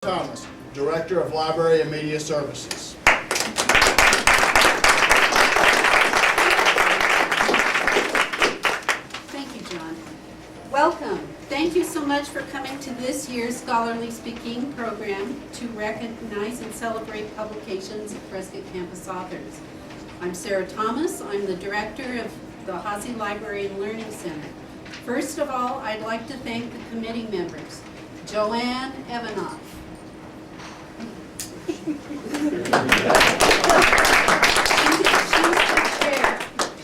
Thomas, Director of Library and Media Services. Thank you, John. Welcome. Thank you so much for coming to this year's Scholarly Speaking program to recognize and celebrate publications of Prescott campus authors. I'm Sarah Thomas. I'm the Director of the Haase Library and Learning Center. First of all, I'd like to thank the committee members. Joanne Evanoff.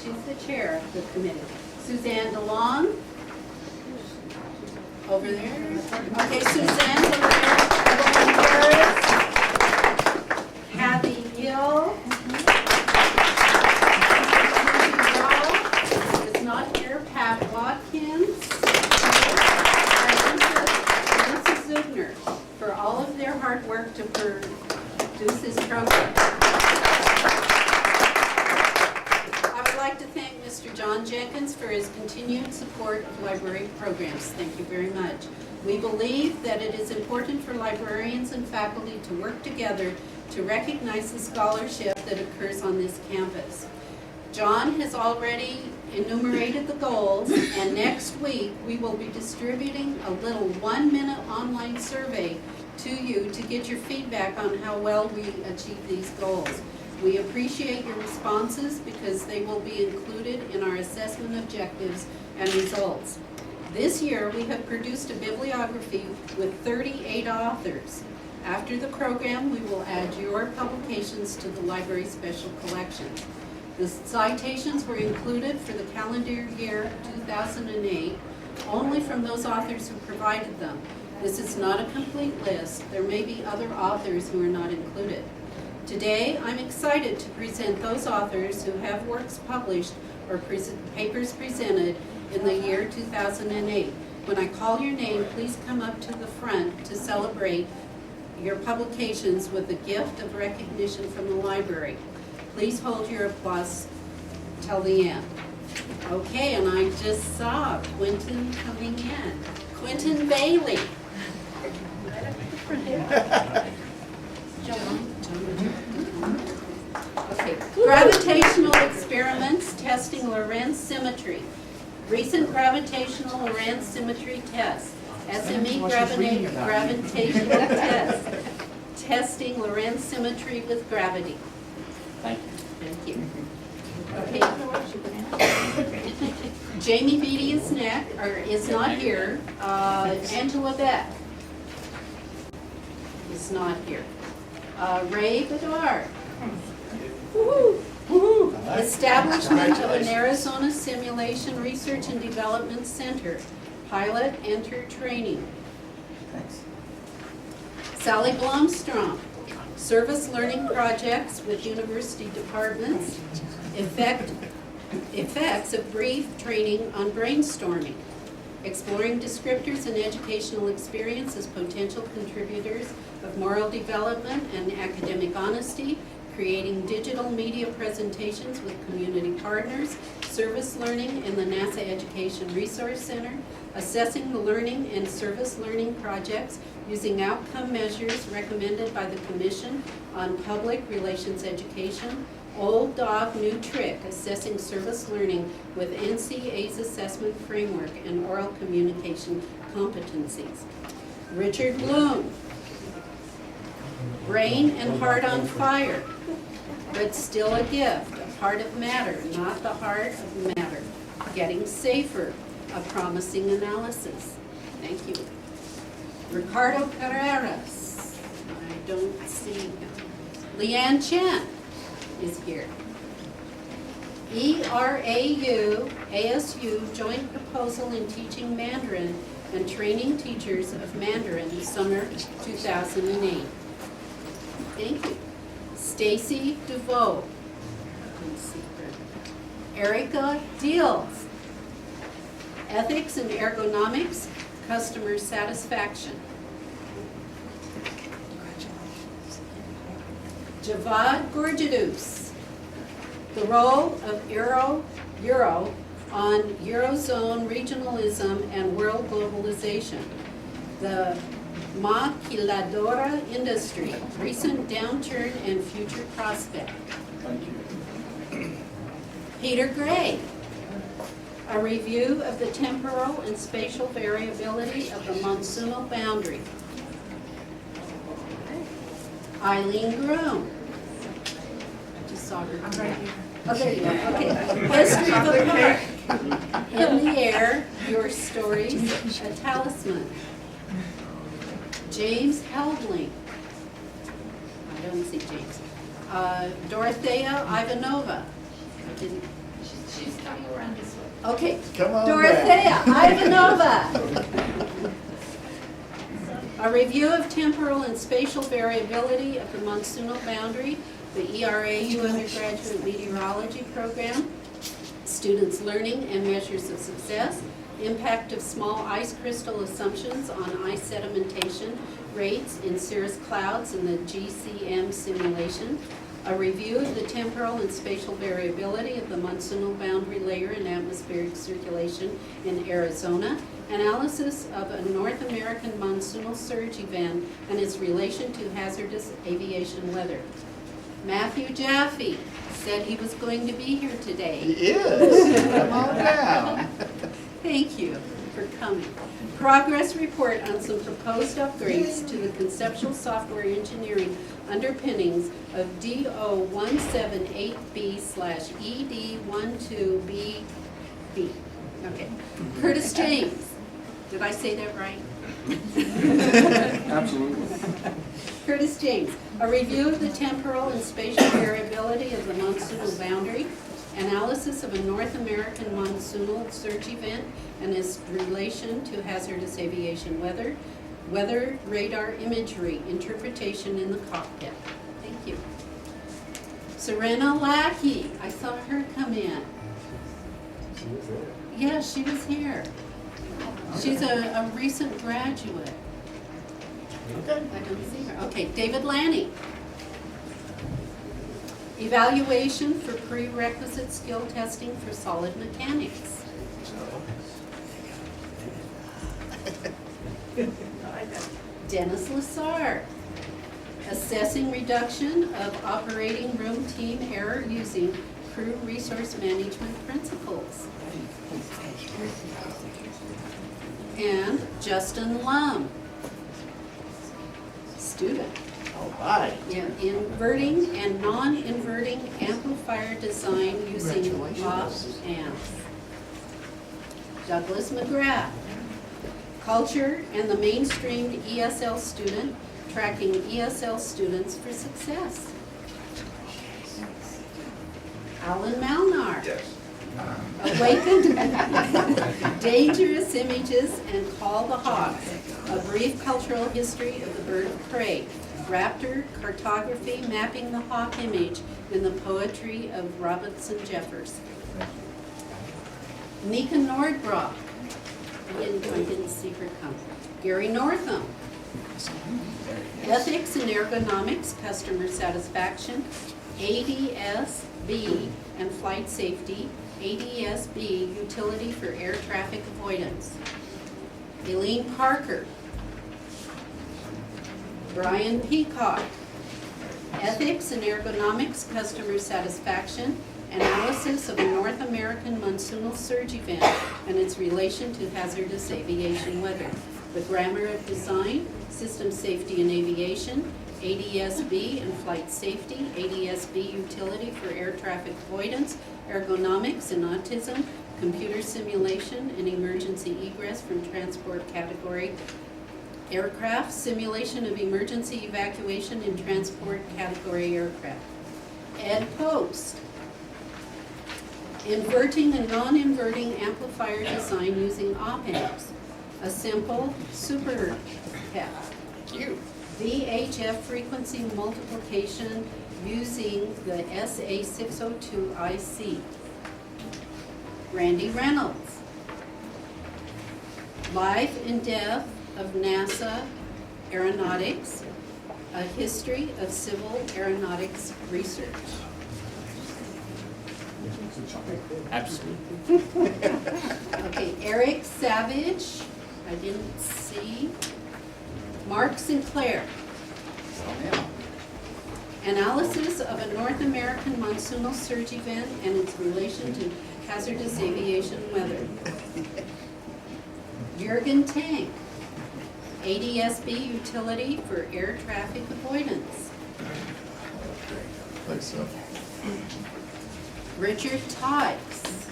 She's the chair of the committee. Suzanne DeLong. Over there. Okay, Suzanne's over there. Evelyn Harris. Kathy Hill. Is not here. Pat Watkins. And Lisa Zubner for all of their hard work to produce this program. I would like to thank Mr. John Jenkins for his continued support of library programs. Thank you very much. We believe that it is important for librarians and faculty to work together to recognize the scholarship that occurs on this campus. John has already enumerated the goals, and next week we will be distributing a little 1-minute online survey to you to get your feedback on how well we achieve these goals. We appreciate your responses because they will be included in our assessment objectives and results. This year we have produced a bibliography with 38 authors. After the program, we will add your publications to the library special collections. The citations were included for the calendar year 2008 only from those authors who provided them. This is not a complete list. There may be other authors who are not included. Today, I'm excited to present those authors who have works published or papers presented in the year 2008. When I call your name, please come up to the front to celebrate your publications with a gift of recognition from the library. Please hold your applause till the end. Okay, and I just saw Quentin coming in. Quentin Bailey. Okay, gravitational experiments testing Lorentz symmetry. Recent gravitational Lorentz symmetry tests. SME gravitational test. Testing Lorentz symmetry with gravity. Thank you. Thank you. Okay. Jamie Beatty is not here. Angela Beck is not here. Ray Bedard. Establishment of an Arizona Simulation Research and Development Center. Pilot Enter Training. Thanks. Sally Blomstrom. Service learning projects with university departments. Effects of brief training on brainstorming. Exploring descriptors and educational experience as potential contributors of moral development and academic honesty. Creating digital media presentations with community partners. Service learning in the NASA Education Resource Center. Assessing the learning and service learning projects using outcome measures recommended by the Commission on Public Relations Education. Old Dog, New Trick, assessing service learning with NCA's assessment framework and oral communication competencies. Richard Bloom, Brain and Heart on Fire, but still a gift, a part of matter, not the heart of matter. Getting safer, a promising analysis. Thank you. Ricardo Carreras, I don't see him. Leanne Chen is here. ERAU ASU joint proposal in teaching Mandarin and training teachers of Mandarin summer 2008. Thank you. Stacy DeVoe. Erica Deals. Ethics and Ergonomics, Customer Satisfaction. Javad Gorgidus. The role of Euro on Eurozone regionalism and world globalization. The Maquiladora industry, recent downturn and future prospect. Thank you. Peter Gray, a review of the temporal and spatial variability of the monsoonal boundary. Eileen Groom. I just saw her. I'm right here. Oh, there you are, okay. History of the park. In the air, your stories, a talisman. James Heldling. I don't see James. Dorothea Ivanova. I didn't. She's coming around this way. Okay. Come on Dorothea Ivanova. A review of temporal and spatial variability of the monsoonal boundary, the ERAU undergraduate meteorology program, students' learning and measures of success, impact of small ice crystal assumptions on ice sedimentation rates in cirrus clouds in the GCM simulation, a review of the temporal and spatial variability of the monsoonal boundary layer in atmospheric circulation in Arizona, analysis of a North American monsoonal surge event and its relation to hazardous aviation weather. Matthew Jaffe said he was going to be here today. He is. Come on down. Thank you for coming. Progress report on some proposed upgrades to the conceptual software engineering underpinnings of DO17-8B/ED12BB. Okay. Curtis James. Did I say that right? Absolutely. Curtis James, a review of the temporal and spatial variability of the monsoonal boundary, analysis of a North American monsoonal surge event and its relation to hazardous aviation weather, weather radar imagery, interpretation in the cockpit. Thank you. Serena Lackey, I saw her come in. Yeah, she was here. She's a recent graduate. Okay. I don't see her. Okay, David Lanny. Evaluation for prerequisite skill testing for solid mechanics. Dennis Lassard. Assessing reduction of operating room team error using crew resource management principles. And Justin Lum. Student. All right. Yeah, inverting and non-inverting amplifier design using op amps. Douglas McGrath. Culture and the mainstreamed ESL student, tracking ESL students for success. Alan Malnar. Yes. Awakened dangerous images and call the hawks. A brief cultural history of the bird of prey. Raptor cartography mapping the hawk image in the poetry of Robinson Jeffers. Nika Nordbrock. I didn't see her come. Gary Northam. Ethics and ergonomics, customer satisfaction, ADS-B and flight safety, ADS-B utility for air traffic avoidance. Eileen Parker. Brian Peacock. Ethics and ergonomics, customer satisfaction, analysis of a North American monsoonal surge event and its relation to hazardous aviation weather. The grammar of design, system safety in aviation, ADS-B and flight safety, ADS-B utility for air traffic avoidance, ergonomics and autism, computer simulation and emergency egress from transport category aircraft, simulation of emergency evacuation in transport category aircraft. Ed Post. Inverting and non-inverting amplifier design using op amps. A simple super PEP. VHF frequency multiplication using the SA602 IC. Randy Reynolds. Life and Death of NASA Aeronautics, a history of civil aeronautics research. Absolutely. Okay, Eric Savage, I didn't see. Mark Sinclair. Analysis of a North American monsoonal surge event and its relation to hazardous aviation weather. Jürgen Tank. ADSB utility for air traffic avoidance. Like so. Richard Tikes.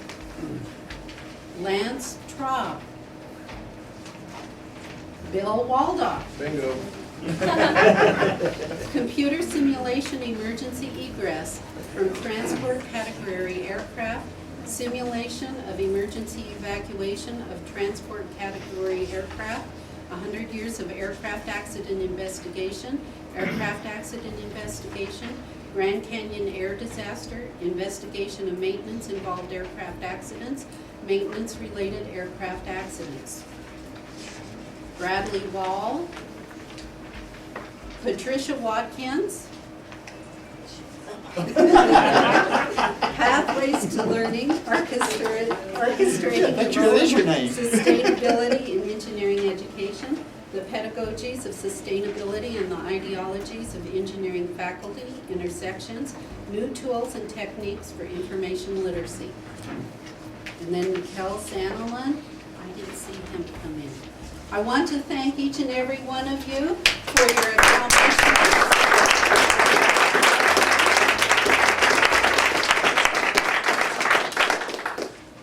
Lance Traub. Bill Waldock. Bingo. Computer simulation emergency egress from transport category aircraft, simulation of emergency evacuation of transport category aircraft, 100 years of aircraft accident investigation, aircraft accident investigation, Grand Canyon air disaster, investigation of maintenance involved aircraft accidents, maintenance related aircraft accidents. Bradley Wall, Patricia Watkins, Pathways to Learning, orchestrating That sure is your name. sustainability in engineering education, the pedagogies of sustainability and the ideologies of engineering faculty, intersections, new tools and techniques for information literacy. And then Mikkel Sandelin, I didn't see him come in. I want to thank each and every one of you for your accomplishments.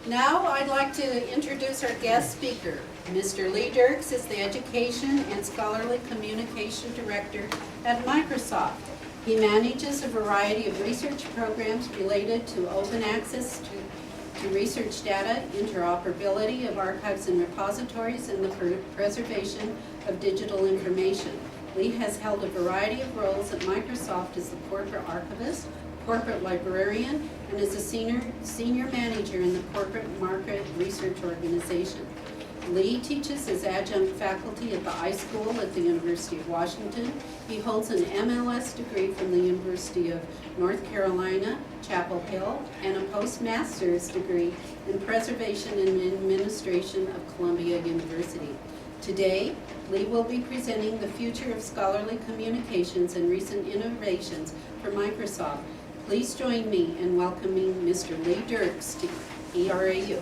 Now I'd like to introduce our guest speaker. Mr. Lee Dirks is the Education and Scholarly Communication Director at Microsoft. He manages a variety of research programs related to open access to research data, interoperability of archives and repositories, and the preservation of digital information. Lee has held a variety of roles at Microsoft as the corporate archivist, corporate librarian, and as a senior manager in the corporate market research organization. Lee teaches as adjunct faculty at the iSchool at the University of Washington. He holds an MLS degree from the University of North Carolina, Chapel Hill, and a postmaster's degree in preservation and administration of Columbia University. Today, Lee will be presenting the future of scholarly communications and recent innovations for Microsoft. Please join me in welcoming Mr. Lee Dirks to ERAU.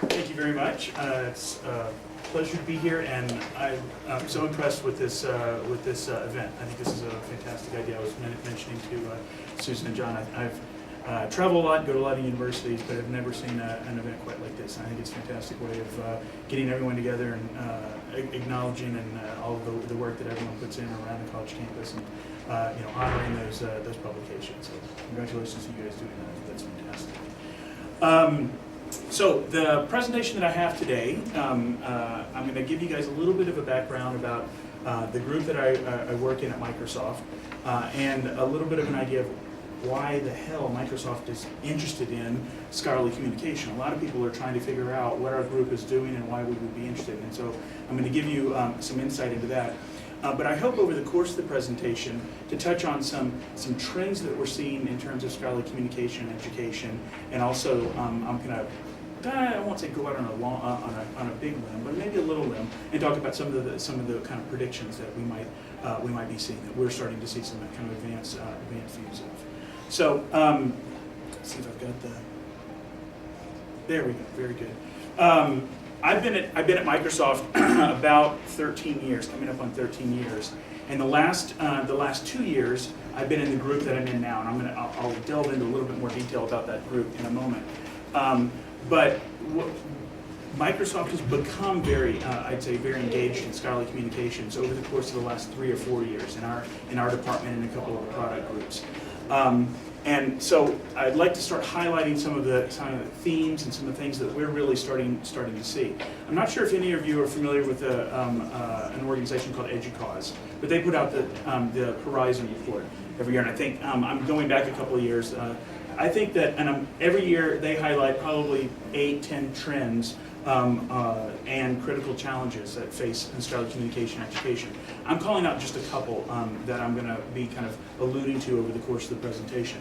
Thank you very much. It's a pleasure to be here, and I'm so impressed with this event. I think this is a fantastic idea. I was mentioning to Susan and John, I've traveled a lot, go to a lot of universities, but I've never seen an event quite like this. And I think it's a fantastic way of getting everyone together and acknowledging and all of the work that everyone puts in around the college campus, and honoring those publications. So congratulations to you guys doing that. That's fantastic. So the presentation that I have today, I'm going to give you guys a little bit of a background about the group that I work in at Microsoft, and a little bit of an idea of why the hell Microsoft is interested in scholarly communication. A lot of people are trying to figure out what our group is doing and why we would be interested. And so I'm going to give you some insight into that. But I hope over the course of the presentation to touch on some trends that we're seeing in terms of scholarly communication and education, and also I'm going to, I won't say go out on a big limb, but maybe a little limb, and talk about some of the kind of predictions that we might be seeing, that we're starting to see some kind of advanced views of. So let's see if I've got the. There we go. Very good. I've been at Microsoft about 13 years, coming up on 13 years, and the last 2 years I've been in the group that I'm in now, and I'll delve into a little bit more detail about that group in a moment. But Microsoft has become I'd say, very engaged in scholarly communications over the course of the last 3 or 4 years in our department and a couple of the product groups. And so I'd like to start highlighting some of the themes and some of the things that we're really starting to see. I'm not sure if any of you are familiar with an organization called EDUCAUSE, but they put out the Horizon report every year, and I think I'm going back a couple of years. I think that every year they highlight probably 8-10 trends and critical challenges that face in scholarly communication and education. I'm calling out just a couple that I'm going to be kind of alluding to over the course of the presentation.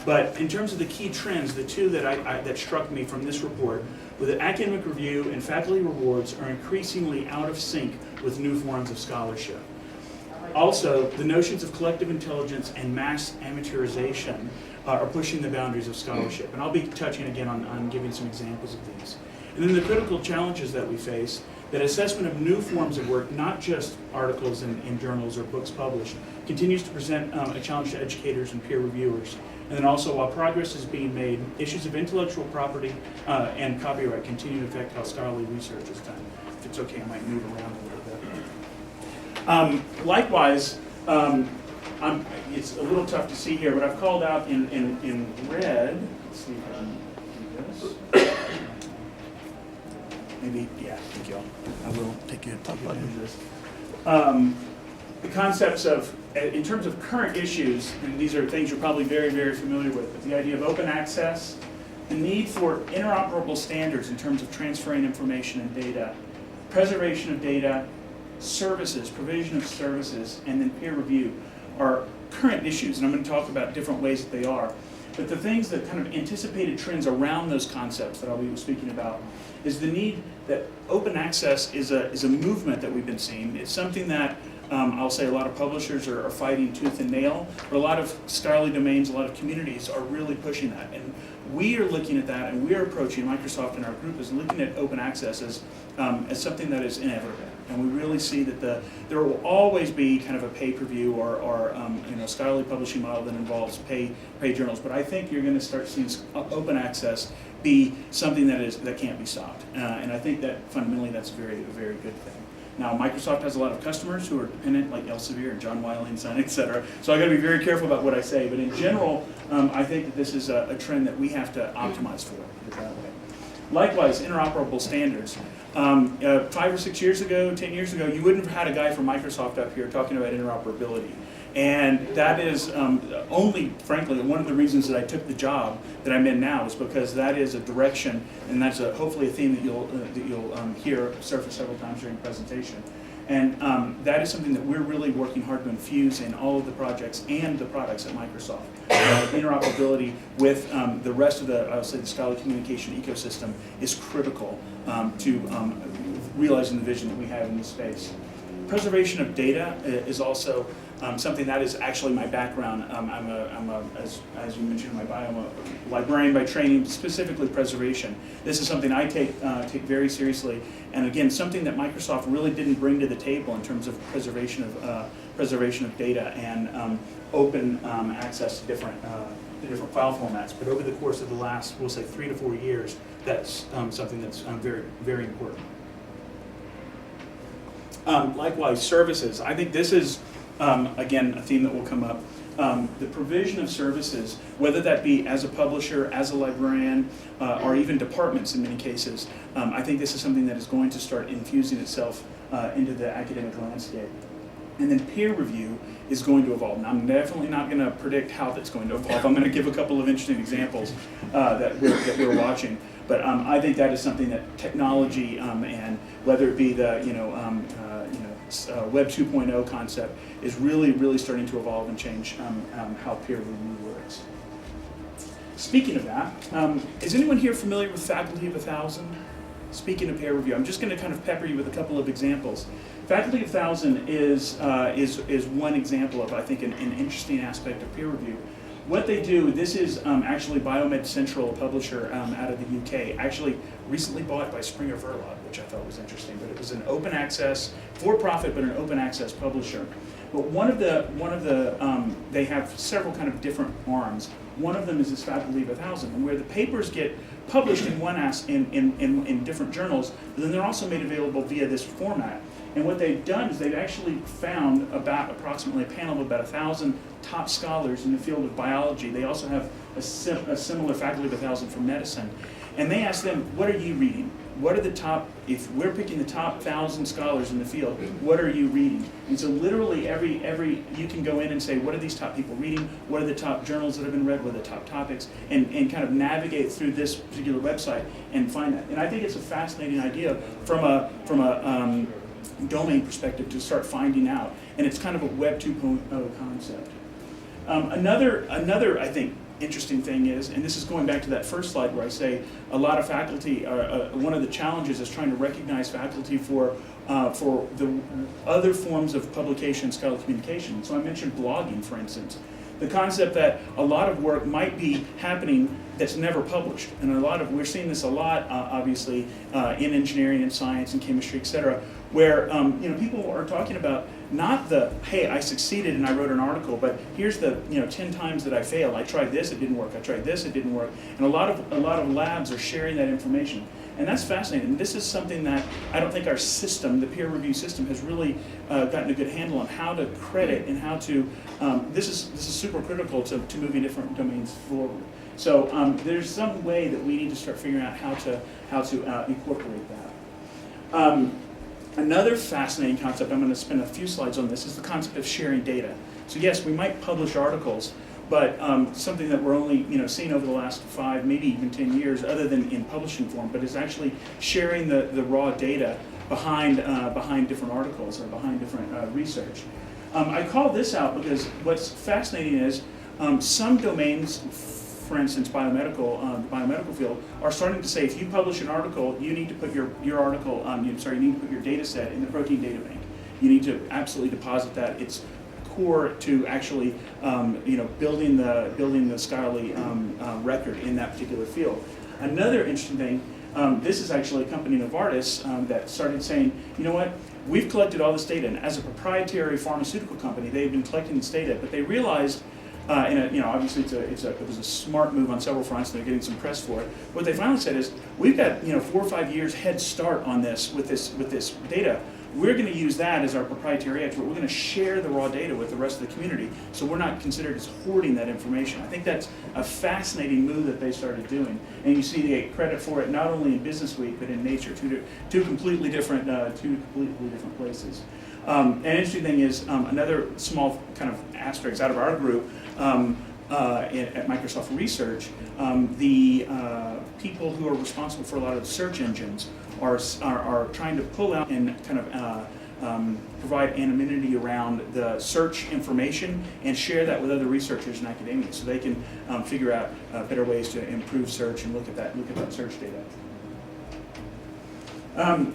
But in terms of the key trends, the two that struck me from this report were that academic review and faculty rewards are increasingly out of sync with new forms of scholarship. Also, the notions of collective intelligence and mass amateurization are pushing the boundaries of scholarship. And I'll be touching again on giving some examples of these. And then the critical challenges that we face, that assessment of new forms of work, not just articles in journals or books published, continues to present a challenge to educators and peer reviewers. And then also, while progress is being made, issues of intellectual property and copyright continue to affect how scholarly research is done. If it's okay, I might move around a little bit. Likewise, it's a little tough to see here, but I've called out in red. Let's see if I can do this. Maybe, yeah, thank you. I will take you to this. The concepts of, in terms of current issues, and these are things you're probably very, very familiar with, but the idea of open access, the need for interoperable standards in terms of transferring information and data, preservation of data, services, provision of services, and then peer review are current issues, and I'm going to talk about different ways that they are. But the things that kind of anticipated trends around those concepts that I'll be speaking about is the need that open access is a movement that we've been seeing. It's something that I'll say a lot of publishers are fighting tooth and nail, but a lot of scholarly domains, a lot of communities are really pushing that. And we are looking at that, and we are approaching, Microsoft and our group is looking at open access as something that is inevitable. And we really see that there will always be kind of a pay-per-view or scholarly publishing model that involves pay journals. But I think you're going to start seeing open access be something that can't be stopped. And I think that fundamentally that's a very good thing. Now, Microsoft has a lot of customers who are dependent, like Elsevier and John Wiley and Son, et cetera. So I got to be very careful about what I say. But in general, I think that this is a trend that we have to optimize for, put it that way. Likewise, interoperable standards. 5 or 6 years ago, 10 years ago, you wouldn't have had a guy from Microsoft up here talking about interoperability. And that is only, frankly, one of the reasons that I took the job that I'm in now is because that is a direction, and that's hopefully a theme that you'll hear surface several times during the presentation. And that is something that we're really working hard to infuse in all of the projects and the products at Microsoft. Interoperability with the rest of the scholarly communication ecosystem is critical to realizing the vision that we have in this space. Preservation of data is also something that is actually my background. As you mentioned in my bio, I'm a librarian by training, specifically preservation. This is something I take very seriously, and again, something that Microsoft really didn't bring to the table in terms of preservation of data and open access to different file formats. But over the course of the last, we'll say, 3 to 4 years, that's something that's very, very important. Likewise, services. I think this is, again, a theme that will come up. The provision of services, whether that be as a publisher, as a librarian, or even departments in many cases, I think this is something that is going to start infusing itself into the academic landscape. And then peer review is going to evolve. Now, I'm definitely not going to predict how that's going to evolve. I'm going to give a couple of interesting examples that we're watching. But I think that is something that technology and whether it be the Web 2.0 concept is really starting to evolve and change how peer review works. Speaking of that, is anyone here familiar with Faculty of 1000? Speaking of peer review, I'm just going to kind of pepper you with a couple of examples. Faculty of 1000 is one example of, I think, an interesting aspect of peer review. What they do, this is actually Biomed Central, a publisher out of the UK, actually recently bought by Springer Verlag, which I thought was interesting. But it was an open access, for-profit, but an open access publisher. But one of the they have several kind of different arms. One of them is this Faculty of 1000, and where the papers get published in different journals, but then they're also made available via this format. And what they've done is they've actually found approximately a panel of about 1,000 top scholars in the field of biology. They also have a similar Faculty of 1000 for medicine. And they ask them, what are you reading? What are the top, if we're picking the top 1,000 scholars in the field, what are you reading? And so literally you can go in and say, what are these top people reading? What are the top journals that have been read? What are the top topics? And kind of navigate through this particular website and find that. And I think it's a fascinating idea from a domain perspective to start finding out. And it's kind of a Web 2.0 concept. Another, I think, interesting thing is, and this is going back to that first slide where I say a lot of faculty, one of the challenges is trying to recognize faculty for the other forms of publication and scholarly communication. So I mentioned blogging, for instance. The concept that a lot of work might be happening that's never published. And we're seeing this a lot, obviously, in engineering and science and chemistry, et cetera, where people are talking about not the, hey, I succeeded and I wrote an article, but here's the 10 times that I failed. I tried this, it didn't work. I tried this, it didn't work. And a lot of labs are sharing that information. And that's fascinating. And this is something that I don't think our system, the peer review system, has really gotten a good handle on how to credit and how to. This is super critical to moving different domains forward. So there's some way that we need to start figuring out how to incorporate that. Another fascinating concept, I'm going to spend a few slides on this, is the concept of sharing data. So yes, we might publish articles, but something that we're only seeing over the last 5, maybe even 10 years, other than in publishing form, but is actually sharing the raw data behind different articles or behind different research. I call this out because what's fascinating is some domains, for instance, the biomedical field, are starting to say if you publish an article, you need to put your article, you need to put your data set in the protein data bank. You need to absolutely deposit that. It's core to actually building the scholarly record in that particular field. Another interesting thing, this is actually a company, Novartis, that started saying, you know what, we've collected all this data, and as a proprietary pharmaceutical company, they've been collecting this data, but they realized, obviously it was a smart move on several fronts, and they're getting some press for it. What they finally said is, we've got 4 or 5 years head start on this with this data. We're going to use that as our proprietary edge, but we're going to share the raw data with the rest of the community, so we're not considered as hoarding that information. I think that's a fascinating move that they started doing, and you see they get credit for it not only in Business Week but in Nature, two completely different places. An interesting thing is another small kind of asterisk out of our group at Microsoft Research, the people who are responsible for a lot of the search engines are trying to pull out and kind of provide anonymity around the search information and share that with other researchers and academia, so they can figure out better ways to improve search and look at that search data.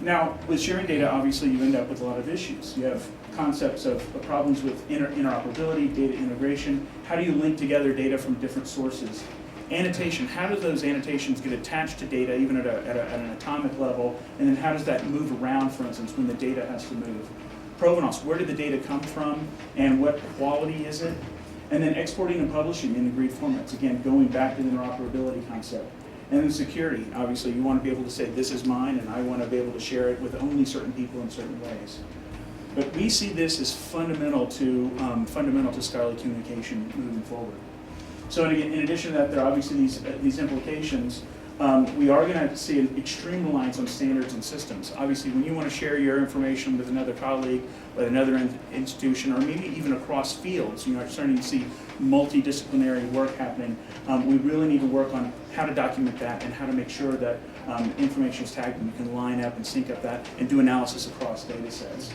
Now, with sharing data, obviously you end up with a lot of issues. You have concepts of problems with interoperability, data integration. How do you link together data from different sources? Annotation, how do those annotations get attached to data, even at an atomic level, and then how does that move around, for instance, when the data has to move? Provenance, where did the data come from, and what quality is it? And then exporting and publishing in agreed formats, again, going back to the interoperability concept. And then security, obviously you want to be able to say, this is mine, and I want to be able to share it with only certain people in certain ways. But we see this as fundamental to scholarly communication moving forward. So in addition to that, there are obviously these implications. We are going to see an extreme reliance on standards and systems. Obviously, when you want to share your information with another colleague, with another institution, or maybe even across fields, you're starting to see multidisciplinary work happening. We really need to work on how to document that and how to make sure that information is tagged and you can line up and sync up that and do analysis across data sets.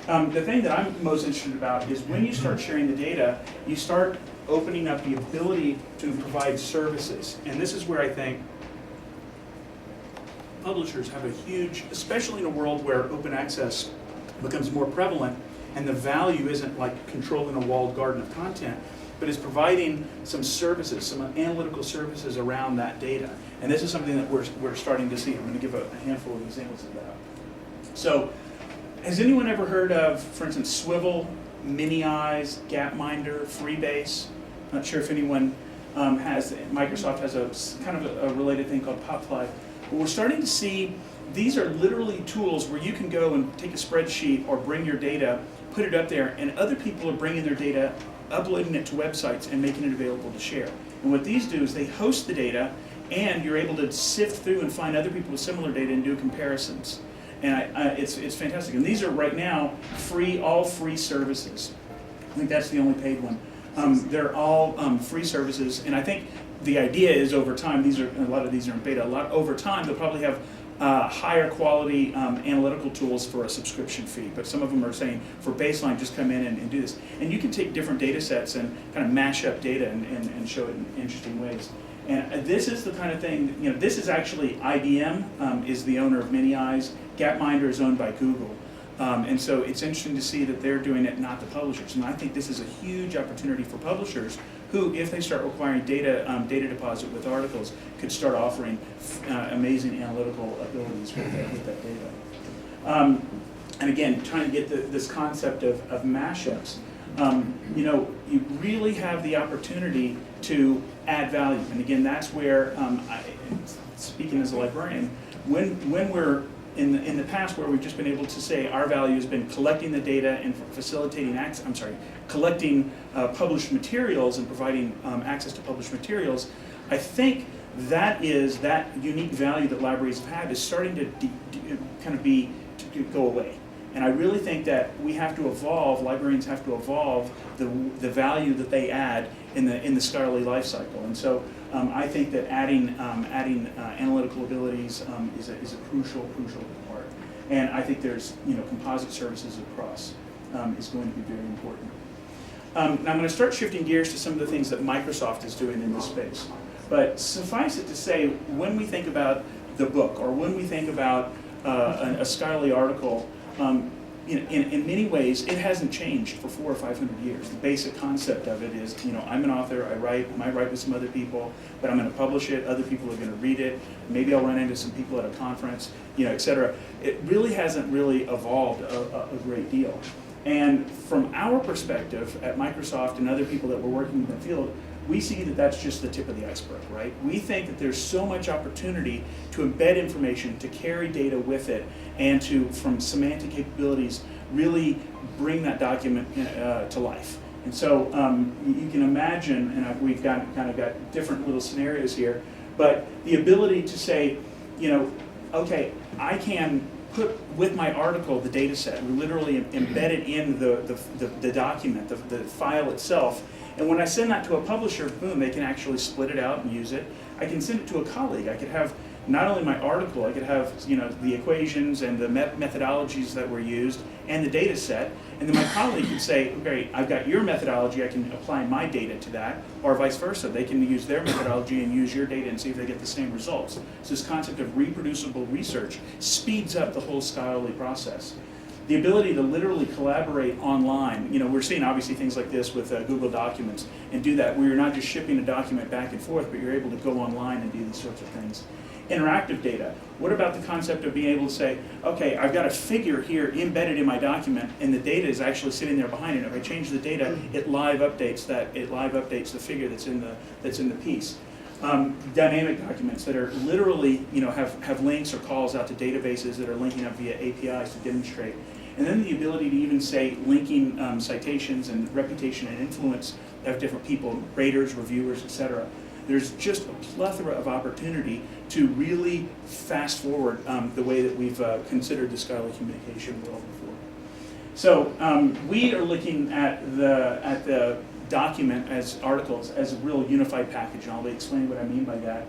The thing that I'm most interested about is when you start sharing the data, you start opening up the ability to provide services. And this is where I think publishers have a huge, especially in a world where open access becomes more prevalent and the value isn't like controlling a walled garden of content, but is providing some services, some analytical services around that data. And this is something that we're starting to see. I'm going to give a handful of examples of that. So, has anyone ever heard of, for instance, Swivel, Mini-Eyes, Gapminder, Freebase? Not sure if anyone has. Microsoft has a kind of a related thing called PopFly. But we're starting to see these are literally tools where you can go and take a spreadsheet or bring your data, put it up there, and other people are bringing their data, uploading it to websites, and making it available to share. And what these do is they host the data, and you're able to sift through and find other people with similar data and do comparisons. And it's fantastic. And these are right now all free services. I think that's the only paid one. They're all free services, and I think the idea is over time, a lot of these are in beta. Over time, they'll probably have higher quality analytical tools for a subscription fee, but some of them are saying for baseline just come in and do this. And you can take different data sets and kind of mash up data and show it in interesting ways. And this is the kind of thing, this is actually IBM is the owner of ManyEyes. Gapminder is owned by Google. And so it's interesting to see that they're doing it, not the publishers. And I think this is a huge opportunity for publishers who, if they start requiring data deposit with articles, could start offering amazing analytical abilities with that data. And again, trying to get this concept of mashups. You really have the opportunity to add value. And again, that's where, speaking as a librarian, when we're in the past where we've just been able to say our value has been collecting the data and facilitating collecting published materials and providing access to published materials, I think that unique value that libraries have had is starting to go away. And I really think that we have to evolve, librarians have to evolve the value that they add in the scholarly life cycle. And so I think that adding analytical abilities is a crucial part. And I think there's composite services across is going to be very important. Now I'm going to start shifting gears to some of the things that Microsoft is doing in this space. But suffice it to say, when we think about the book or when we think about a scholarly article, in many ways, it hasn't changed for 400 or 500 years. The basic concept of it is, I'm an author, I might write with some other people, but I'm going to publish it, other people are going to read it, maybe I'll run into some people at a conference, et cetera. It really hasn't really evolved a great deal. And from our perspective at Microsoft and other people that were working in the field, we see that that's just the tip of the iceberg, right? We think that there's so much opportunity to embed information, to carry data with it, and to, from semantic capabilities, really bring that document to life. And so you can imagine, and we've kind of got different little scenarios here, but the ability to say, okay, I can put with my article the data set, literally embed it in the document, the file itself. And when I send that to a publisher, boom, they can actually split it out and use it. I can send it to a colleague. I could have not only my article, I could have the equations and the methodologies that were used and the data set. And then my colleague could say, okay, I've got your methodology, I can apply my data to that, or vice versa. They can use their methodology and use your data and see if they get the same results. So this concept of reproducible research speeds up the whole scholarly process. The ability to literally collaborate online, we're seeing obviously things like this with Google Documents, and do that where you're not just shipping a document back and forth, but you're able to go online and do these sorts of things. Interactive data. What about the concept of being able to say, okay, I've got a figure here embedded in my document, and the data is actually sitting there behind it. If I change the data, it live updates the figure that's in the piece. Dynamic documents that are literally, have links or calls out to databases that are linking up via APIs to demonstrate. And then the ability to even say linking citations and reputation and influence of different people, raters, reviewers, etc. There's just a plethora of opportunity to really fast forward the way that we've considered the scholarly communication world before. So we are looking at the document as articles as a real unified package, and I'll explain what I mean by that.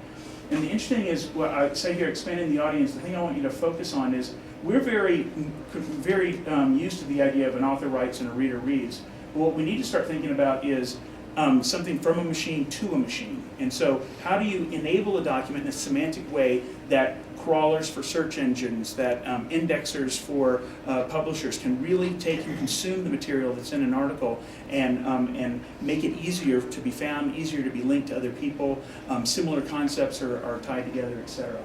And the interesting thing is, what I say here, expanding the audience, the thing I want you to focus on is we're very used to the idea of an author writes and a reader reads. But what we need to start thinking about is something from a machine to a machine. And so how do you enable a document in a semantic way that crawlers for search engines, that indexers for publishers can really take and consume the material that's in an article and make it easier to be found, easier to be linked to other people, similar concepts are tied together, etc.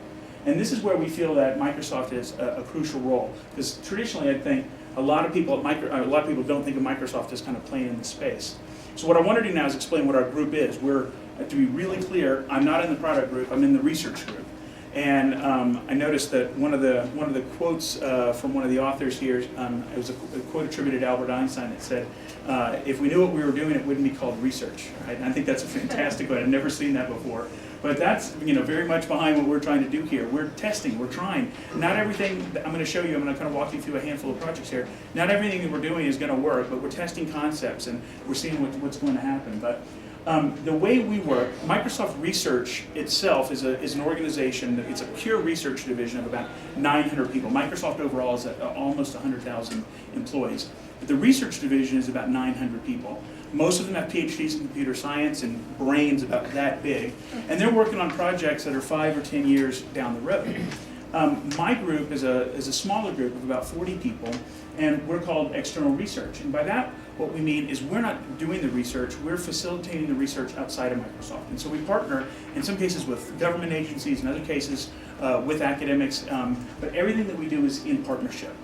And this is where we feel that Microsoft has a crucial role, because traditionally I think a lot of people don't think of Microsoft as kind of playing in the space. So what I want to do now is explain what our group is. To be really clear, I'm not in the product group, I'm in the research group. And I noticed that one of the quotes from one of the authors here, it was a quote attributed to Albert Einstein that said, if we knew what we were doing, it wouldn't be called research. Right? And I think that's a fantastic one. I've never seen that before. But that's very much behind what we're trying to do here. We're testing, we're trying. Not everything that I'm going to show you, I'm going to kind of walk you through a handful of projects here. Not everything that we're doing is going to work, but we're testing concepts and we're seeing what's going to happen. But The way we work, Microsoft Research itself is an organization, it's a pure research division of about 900 people. Microsoft overall is at almost 100,000 employees. But the research division is about 900 people. Most of them have PhDs in computer science and brains about that big. And they're working on projects that are 5 or 10 years down the road. My group is a smaller group of about 40 people, and we're called external research. And by that, what we mean is we're not doing the research, we're facilitating the research outside of Microsoft. And so we partner, in some cases, with government agencies, in other cases, with academics, but everything that we do is in partnership.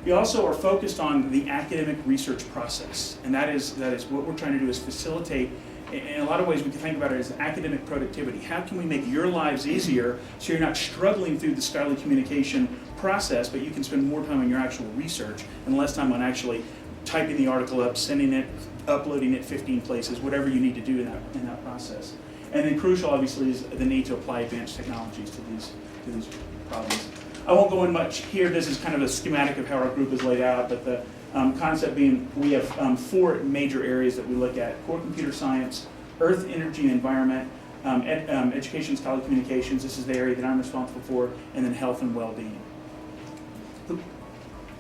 We also are focused on the academic research process, and that is what we're trying to do is facilitate. In a lot of ways, we can think about it as academic productivity. How can we make your lives easier so you're not struggling through the scholarly communication process, but you can spend more time on your actual research and less time on actually typing the article up, sending it, uploading it 15 places, whatever you need to do in that process. And then crucial, obviously, is the need to apply advanced technologies to these problems. I won't go in much here. This is kind of a schematic of how our group is laid out, but the concept being we have 4 major areas that we look at: core computer science, earth, energy, and environment, education, scholarly communications, this is the area that I'm responsible for, and then health and well-being.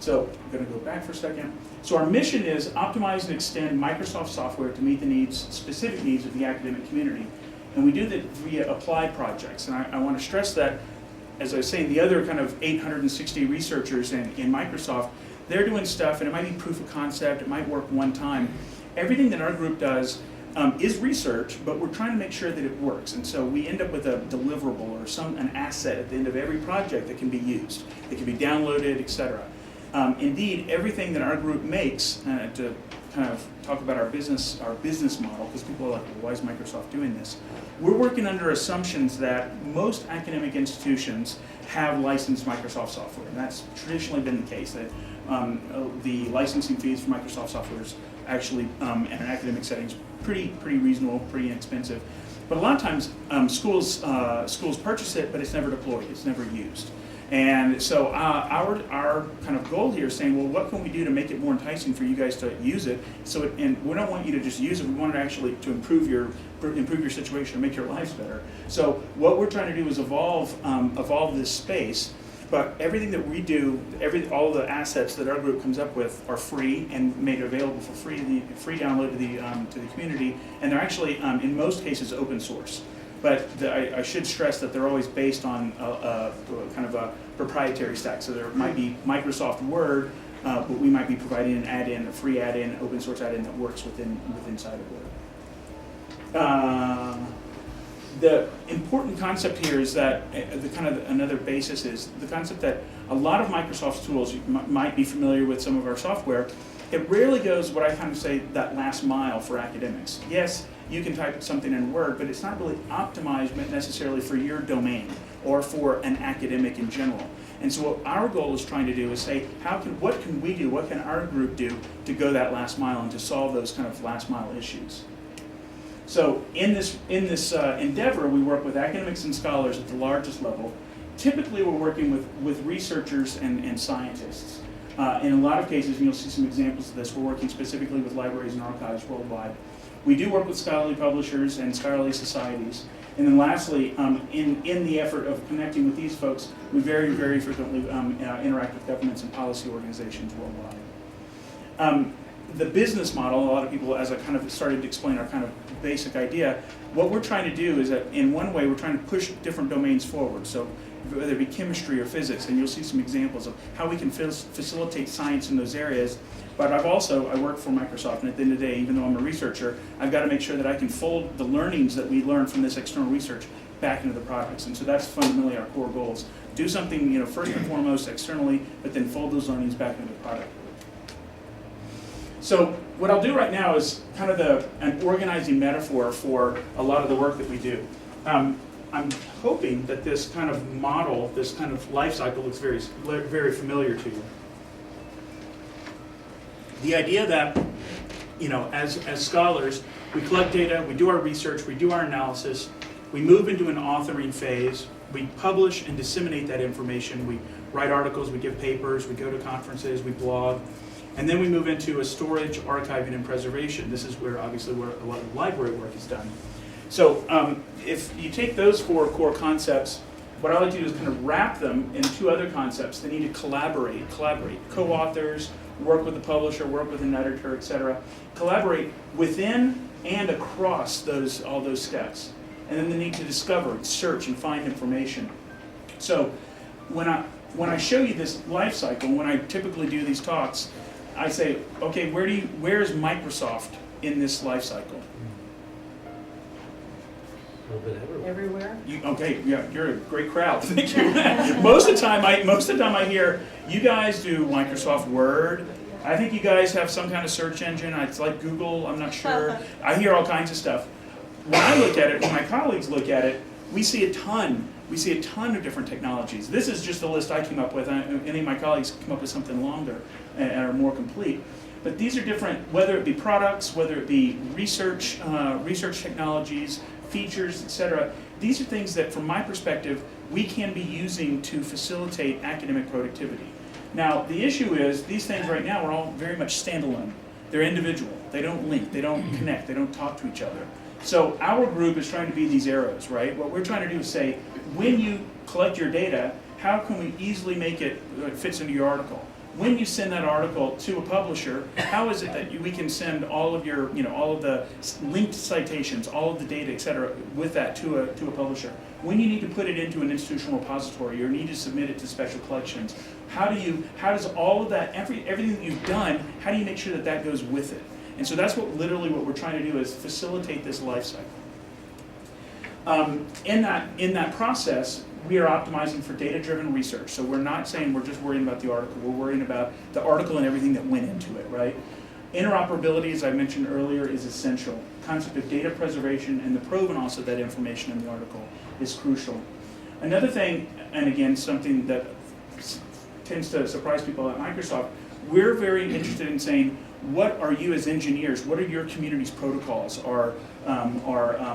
So I'm going to go back for a second. So our mission is optimize and extend Microsoft software to meet the needs, specific needs of the academic community. And we do that via applied projects. And I want to stress that, as I was saying, the other kind of 860 researchers in Microsoft, they're doing stuff, and it might be proof of concept, it might work one time. Everything that our group does is research, but we're trying to make sure that it works. And so we end up with a deliverable or an asset at the end of every project that can be used. It can be downloaded, etc. Indeed, everything that our group makes, to kind of talk about our business model, because people are like, well, why is Microsoft doing this? We're working under assumptions that most academic institutions have licensed Microsoft software, and that's traditionally been the case, that the licensing fees for Microsoft software is actually, in an academic setting, is pretty reasonable, pretty inexpensive. But a lot of times, schools purchase it, but it's never deployed, it's never used. And so our kind of goal here is saying, well, what can we do to make it more enticing for you guys to use it? And we don't want you to just use it. We want it actually to improve your situation and make your lives better. So what we're trying to do is evolve this space. But everything that we do, all the assets that our group comes up with are free and made available for free download to the community. And they're actually, in most cases, open source. But I should stress that they're always based on kind of a proprietary stack. So there might be Microsoft Word, but we might be providing an add-in, a free add-in, open source add-in that works inside of Word. The important concept here is that another basis is the concept that a lot of Microsoft's tools, you might be familiar with some of our software, it rarely goes what I kind of say that last mile for academics. Yes, you can type something in Word, but it's not really optimized necessarily for your domain or for an academic in general. And so what our goal is trying to do is say, what can we do, what can our group do to go that last mile and to solve those kind of last mile issues? So in this endeavor, we work with academics and scholars at the largest level. Typically, we're working with researchers and scientists. In a lot of cases, and you'll see some examples of this, we're working specifically with libraries and archives worldwide. We do work with scholarly publishers and scholarly societies. And then lastly, in the effort of connecting with these folks, we very, very frequently interact with governments and policy organizations worldwide. The business model, a lot of people, as I kind of started to explain our kind of basic idea, what we're trying to do is that in one way we're trying to push different domains forward. So whether it be chemistry or physics, and you'll see some examples of how we can facilitate science in those areas. But I work for Microsoft, and at the end of the day, even though I'm a researcher, I've got to make sure that I can fold the learnings that we learn from this external research back into the products. And so that's fundamentally our core goals. Do something, first and foremost externally, but then fold those learnings back into the product. So what I'll do right now is kind of an organizing metaphor for a lot of the work that we do. I'm hoping that this kind of model, this kind of life cycle looks very, very familiar to you. The idea that, as scholars, we collect data, we do our research, we do our analysis, we move into an authoring phase, we publish and disseminate that information, we write articles, we give papers, we go to conferences, we blog, And then we move into a storage, archiving, and preservation. This is where, obviously, where a lot of library work is done. So if you take those 4 core concepts, what I like to do is kind of wrap them in 2 other concepts. They need to collaborate, co-authors, work with the publisher, work with an editor, etc. Collaborate within and across all those steps. And then they need to discover, search, and find information. So when I show you this life cycle, when I typically do these talks, I say, okay, where is Microsoft in this life cycle? A little bit everywhere. Everywhere? Okay, yeah, you're a great crowd. Thank you. Most of the time I hear you guys do Microsoft Word. I think you guys have some kind of search engine. It's like Google. I'm not sure. I hear all kinds of stuff. When I look at it, when my colleagues look at it, we see a ton. We see a ton of different technologies. This is just the list I came up with. Any of my colleagues come up with something longer and are more complete. But these are different, whether it be products, whether it be research technologies, features, etc. These are things that, from my perspective, we can be using to facilitate academic productivity. Now, the issue is, these things right now are all very much standalone. They're individual. They don't link. They don't connect. They don't talk to each other. So our group is trying to be these arrows, right? What we're trying to do is say, when you collect your data, how can we easily make it fits into your article? When you send that article to a publisher, how is it that we can send all of your, all of the linked citations, all of the data, et cetera, with that to a publisher? When you need to put it into an institutional repository or need to submit it to special collections, how does all of that, everything that you've done, how do you make sure that that goes with it? And so that's literally what we're trying to do, is facilitate this life cycle. In that process, we are optimizing for data-driven research. So we're not saying we're just worrying about the article. We're worrying about the article and everything that went into it, right? Interoperability, as I mentioned earlier, is essential. The concept of data preservation and the provenance of that information in the article is crucial. Another thing, and again, something that tends to surprise people at Microsoft, we're very interested in saying, what are you as engineers, what are your community's protocols, or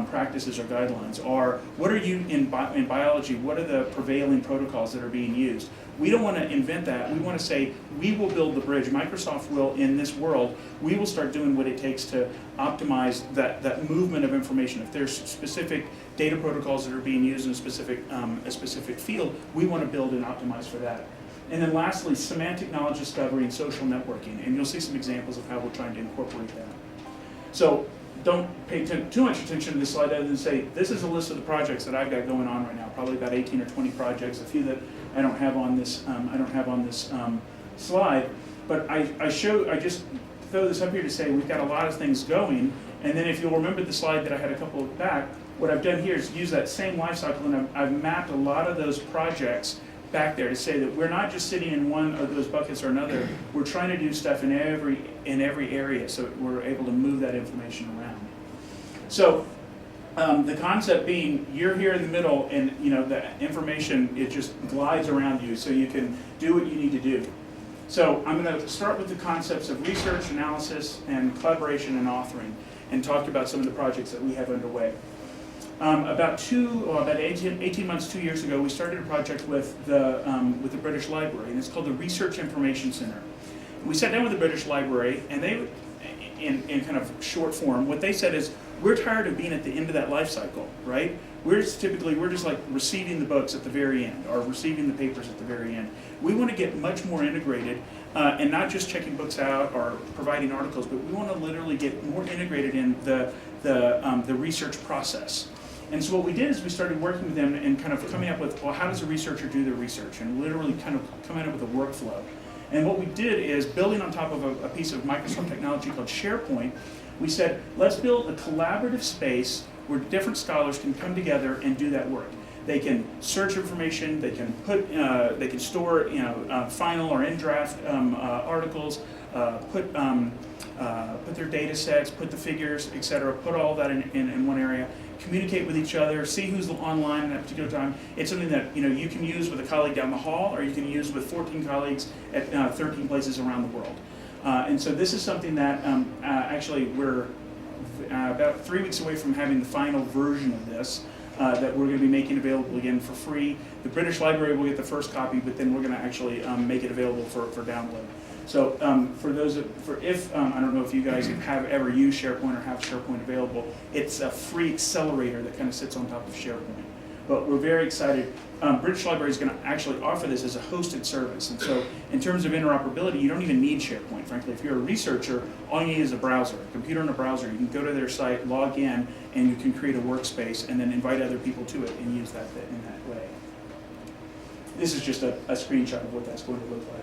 practices or guidelines, or what are you in biology, what are the prevailing protocols that are being used? We don't want to invent that. We want to say, we will build the bridge. Microsoft will, in this world, we will start doing what it takes to optimize that movement of information. If there's specific data protocols that are being used in a specific field, we want to build and optimize for that. And then lastly, semantic knowledge discovery and social networking. And you'll see some examples of how we're trying to incorporate that. So don't pay too much attention to this slide other than say, this is a list of the projects that I've got going on right now, probably about 18 or 20 projects, a few that I don't have on this, slide. But I just throw this up here to say we've got a lot of things going. And then if you'll remember the slide that I had a couple of back, what I've done here is use that same life cycle, and I've mapped a lot of those projects back there to say that we're not just sitting in one of those buckets or another. We're trying to do stuff in every area, so we're able to move that information around. So the concept being, you're here in the middle, and the information, it just glides around you, so you can do what you need to do. So I'm going to start with the concepts of research, analysis, and collaboration and authoring, and talk about some of the projects that we have underway. About 18 months, 2 years ago, we started a project with the British Library, and it's called the Research Information Center. We sat down with the British Library, and they, in kind of short form, what they said is, we're tired of being at the end of that life cycle, right? We're just like receiving the books at the very end, or receiving the papers at the very end. We want to get much more integrated, and not just checking books out or providing articles, but we want to literally get more integrated in the research process. And so what we did is we started working with them and kind of coming up with, well, how does a researcher do their research? And literally kind of coming up with a workflow. And what we did is, building on top of a piece of Microsoft technology called SharePoint, we said, let's build a collaborative space where different scholars can come together and do that work. They can search information, they can store final or in draft articles, put their data sets, put the figures, etc., put all that in one area, communicate with each other, see who's online at that particular time. It's something that you can use with a colleague down the hall, or you can use with 14 colleagues at 13 places around the world. And so this is something that actually we're about 3 weeks away from having the final version of this. that we're going to be making available again for free. The British Library will get the first copy, but then we're going to actually make it available for download. So I don't know if you guys have ever used SharePoint or have SharePoint available, it's a free accelerator that kind of sits on top of SharePoint. But we're very excited. British Library is going to actually offer this as a hosted service. And so in terms of interoperability, you don't even need SharePoint, frankly. If you're a researcher, all you need is a browser, a computer and a browser. You can go to their site, log in, and you can create a workspace and then invite other people to it and use that in that way. This is just a screenshot of what that's going to look like.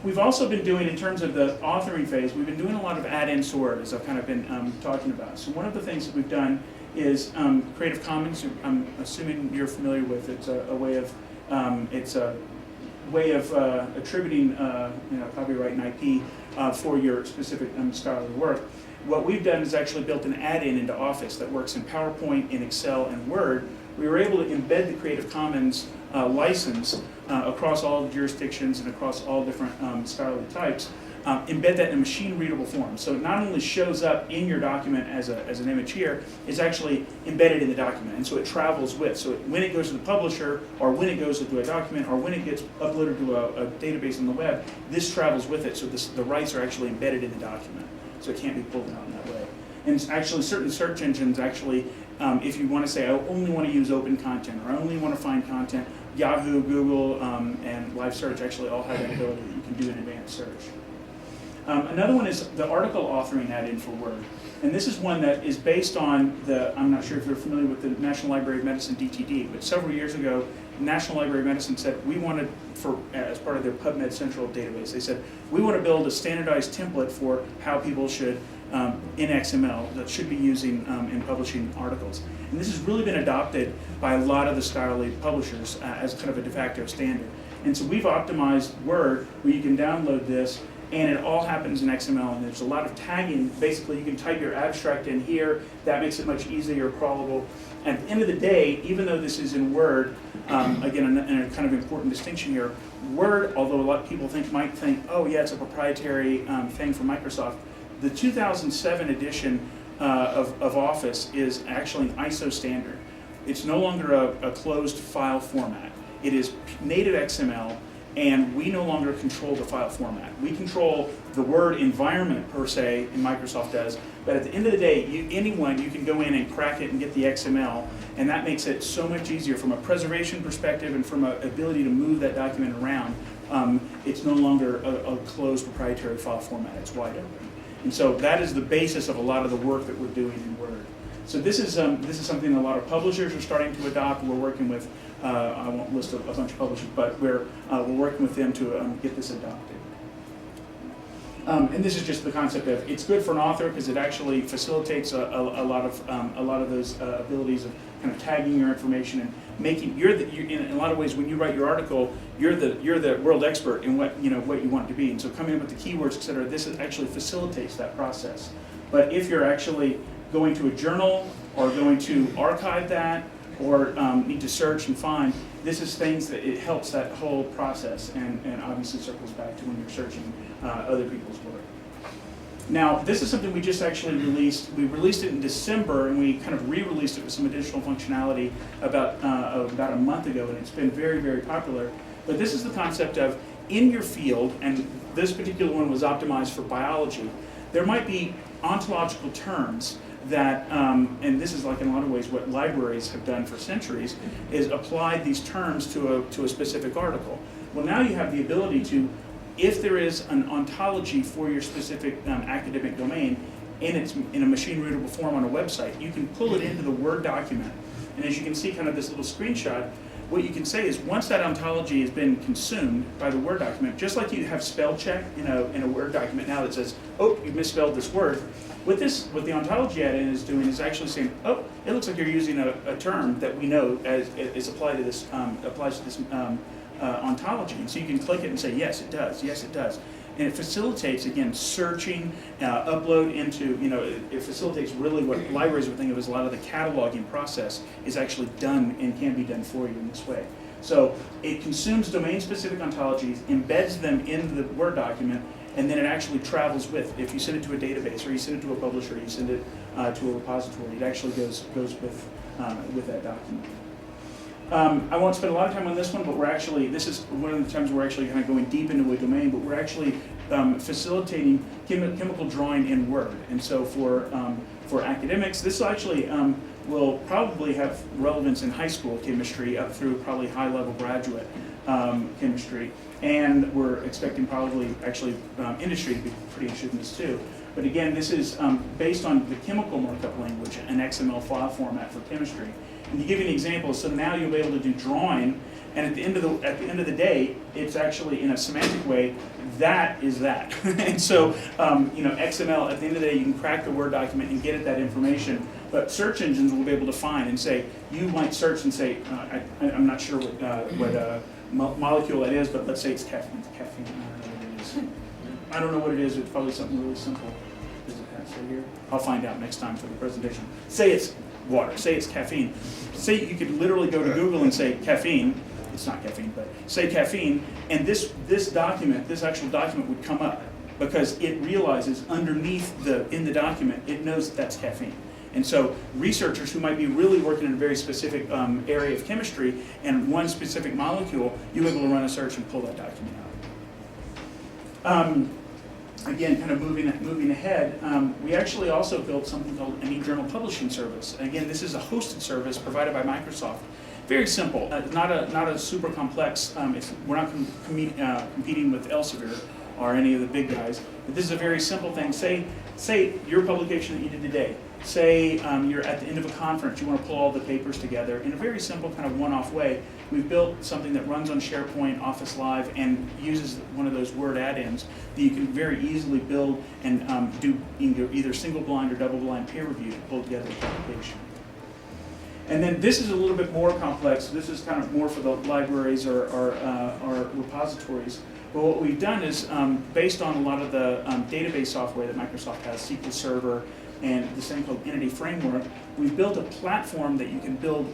We've also been doing, in terms of the authoring phase, we've been doing a lot of add-in sort, as I've kind of been talking about. So one of the things that we've done is Creative Commons. I'm assuming you're familiar with. It's a way of attributing copyright and IP for your specific scholarly work. What we've done is actually built an add-in into Office that works in PowerPoint, in Excel, and Word. We were able to embed the Creative Commons license across all jurisdictions and across all different scholarly types, embed that in a machine-readable form. So it not only shows up in your document as an image here, it's actually embedded in the document, and so it travels with. So when it goes to the publisher, or when it goes into a document, or when it gets uploaded to a database on the web, this travels with it, so the rights are actually embedded in the document, so it can't be pulled out in that way. And actually, certain search engines actually, if you want to say, I only want to use open content, or I only want to find content, Yahoo, Google, and Live Search actually all have that ability that you can do an advanced search. Another one is the article authoring add-in for Word. And this is one that is based on I'm not sure if you're familiar with the National Library of Medicine, DTD, but several years ago, the National Library of Medicine said we wanted, as part of their PubMed Central database, they said, we want to build a standardized template for how people should, in XML, that should be using in publishing articles. And this has really been adopted by a lot of the scholarly publishers as kind of a de facto standard. And so we've optimized Word where you can download this, and it all happens in XML, and there's a lot of tagging. Basically, you can type your abstract in here. That makes it much easier, crawlable. At the end of the day, even though this is in Word, again, and a kind of important distinction here, Word, although a lot of people might think, oh yeah, it's a proprietary thing from Microsoft, the 2007 edition of Office is actually an ISO standard. It's no longer a closed file format. It is native XML, and we no longer control the file format. We control the Word environment, per se, and Microsoft does, but at the end of the day, anyone, you can go in and crack it and get the XML, and that makes it so much easier from a preservation perspective and from an ability to move that document around. It's no longer a closed proprietary file format, it's wide open. And so that is the basis of a lot of the work that we're doing in Word. So this is something a lot of publishers are starting to adopt. We're working with, I won't list a bunch of publishers, but we're working with them to get this adopted. And this is just the concept of, it's good for an author because it actually facilitates a lot of those abilities of kind of tagging your information and making, in a lot of ways, when you write your article, you're the world expert in what you want it to be. And so coming up with the keywords, et cetera, this actually facilitates that process. But if you're actually going to a journal or going to archive that or need to search and find, this is things that it helps that whole process, and obviously circles back to when you're searching other people's work. Now, this is something we just actually released. We released it in December, and we kind of re-released it with some additional functionality about a month ago, and it's been very, very popular. But this is the concept of, in your field, and this particular one was optimized for biology, there might be ontological terms that, and this is like in a lot of ways what libraries have done for centuries, is applied these terms to a specific article. Well, now you have the ability to, if there is an ontology for your specific academic domain, and it's in a machine-readable form on a website, you can pull it into the Word document. And as you can see kind of this little screenshot, what you can say is once that ontology has been consumed by the Word document, just like you have spell check in a Word document now that says, oh, you misspelled this word, what the ontology add-in is doing is actually saying, oh, it looks like you're using a term that we know is applied to this, applies to this ontology. And so you can click it and say, yes, it does, yes, it does. And it facilitates, again, searching, upload into, it facilitates really what libraries would think of as a lot of the cataloging process is actually done and can be done for you in this way. So it consumes domain-specific ontologies, embeds them in the Word document, and then it actually travels with. If you send it to a database, or you send it to a publisher, or you send it to a repository, it actually goes with with that document. I won't spend a lot of time on this one, but this is one of the times we're actually kind of going deep into a domain, but we're actually facilitating chemical drawing in Word. And so for academics, this actually will probably have relevance in high school chemistry up through probably high-level graduate chemistry. And we're expecting probably actually industry to be pretty interested in this too. But again, this is based on the chemical markup language, an XML file format for chemistry. And to give you an example, so now you'll be able to do drawing, and at the end of the day, it's actually in a semantic way, that is that. And so, XML, at the end of the day, you can crack the Word document and get at that information, but search engines will be able to find and say, you might search and say, I'm not sure what molecule that is, but let's say it's caffeine. I don't know what it is. It's probably something really simple. Does it have to say here? I'll find out next time for the presentation. Say it's water. Say it's caffeine. Say you could literally go to Google and say caffeine. It's not caffeine, but say caffeine, and this actual document would come up because it realizes underneath in the document, it knows that's caffeine. And so researchers who might be really working in a very specific area of chemistry and one specific molecule, you're able to run a search and pull that document out. Again, kind of moving ahead, we actually also built something called an e-journal publishing service. And again, this is a hosted service provided by Microsoft. Very simple, not a super complex. We're not competing with Elsevier or any of the big guys. But this is a very simple thing. Say your publication that you did today. Say you're at the end of a conference, you want to pull all the papers together in a very simple kind of one-off way. We've built something that runs on SharePoint, Office Live, and uses one of those Word add-ins that you can very easily build and do either single-blind or double-blind peer review to pull together a publication. And then this is a little bit more complex. This is kind of more for the libraries or repositories. But what we've done is, based on a lot of the database software that Microsoft has, SQL Server, and this thing called Entity Framework, we've built a platform that you can build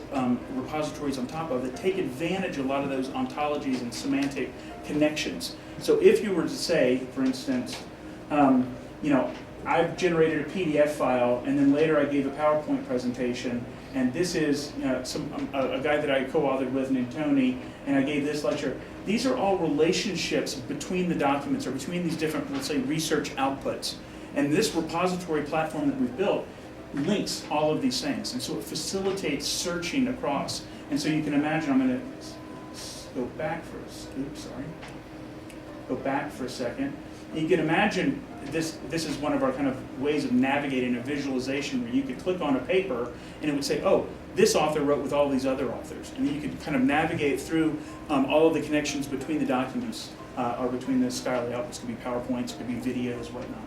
repositories on top of that take advantage of a lot of those ontologies and semantic connections. So if you were to say, for instance, I've generated a PDF file, and then later I gave a PowerPoint presentation, and this is a guy that I co-authored with named Tony, and I gave this lecture. These are all relationships between the documents or between these different, let's say, research outputs. And this repository platform that we've built links all of these things. And so it facilitates searching across. And so you can imagine, I'm going to go back for a second. You can imagine this is one of our kind of ways of navigating a visualization where you could click on a paper and it would say, oh, this author wrote with all these other authors. And then you could kind of navigate through all of the connections between the documents or between the scholarly outputs. Could be PowerPoints, could be videos, whatnot.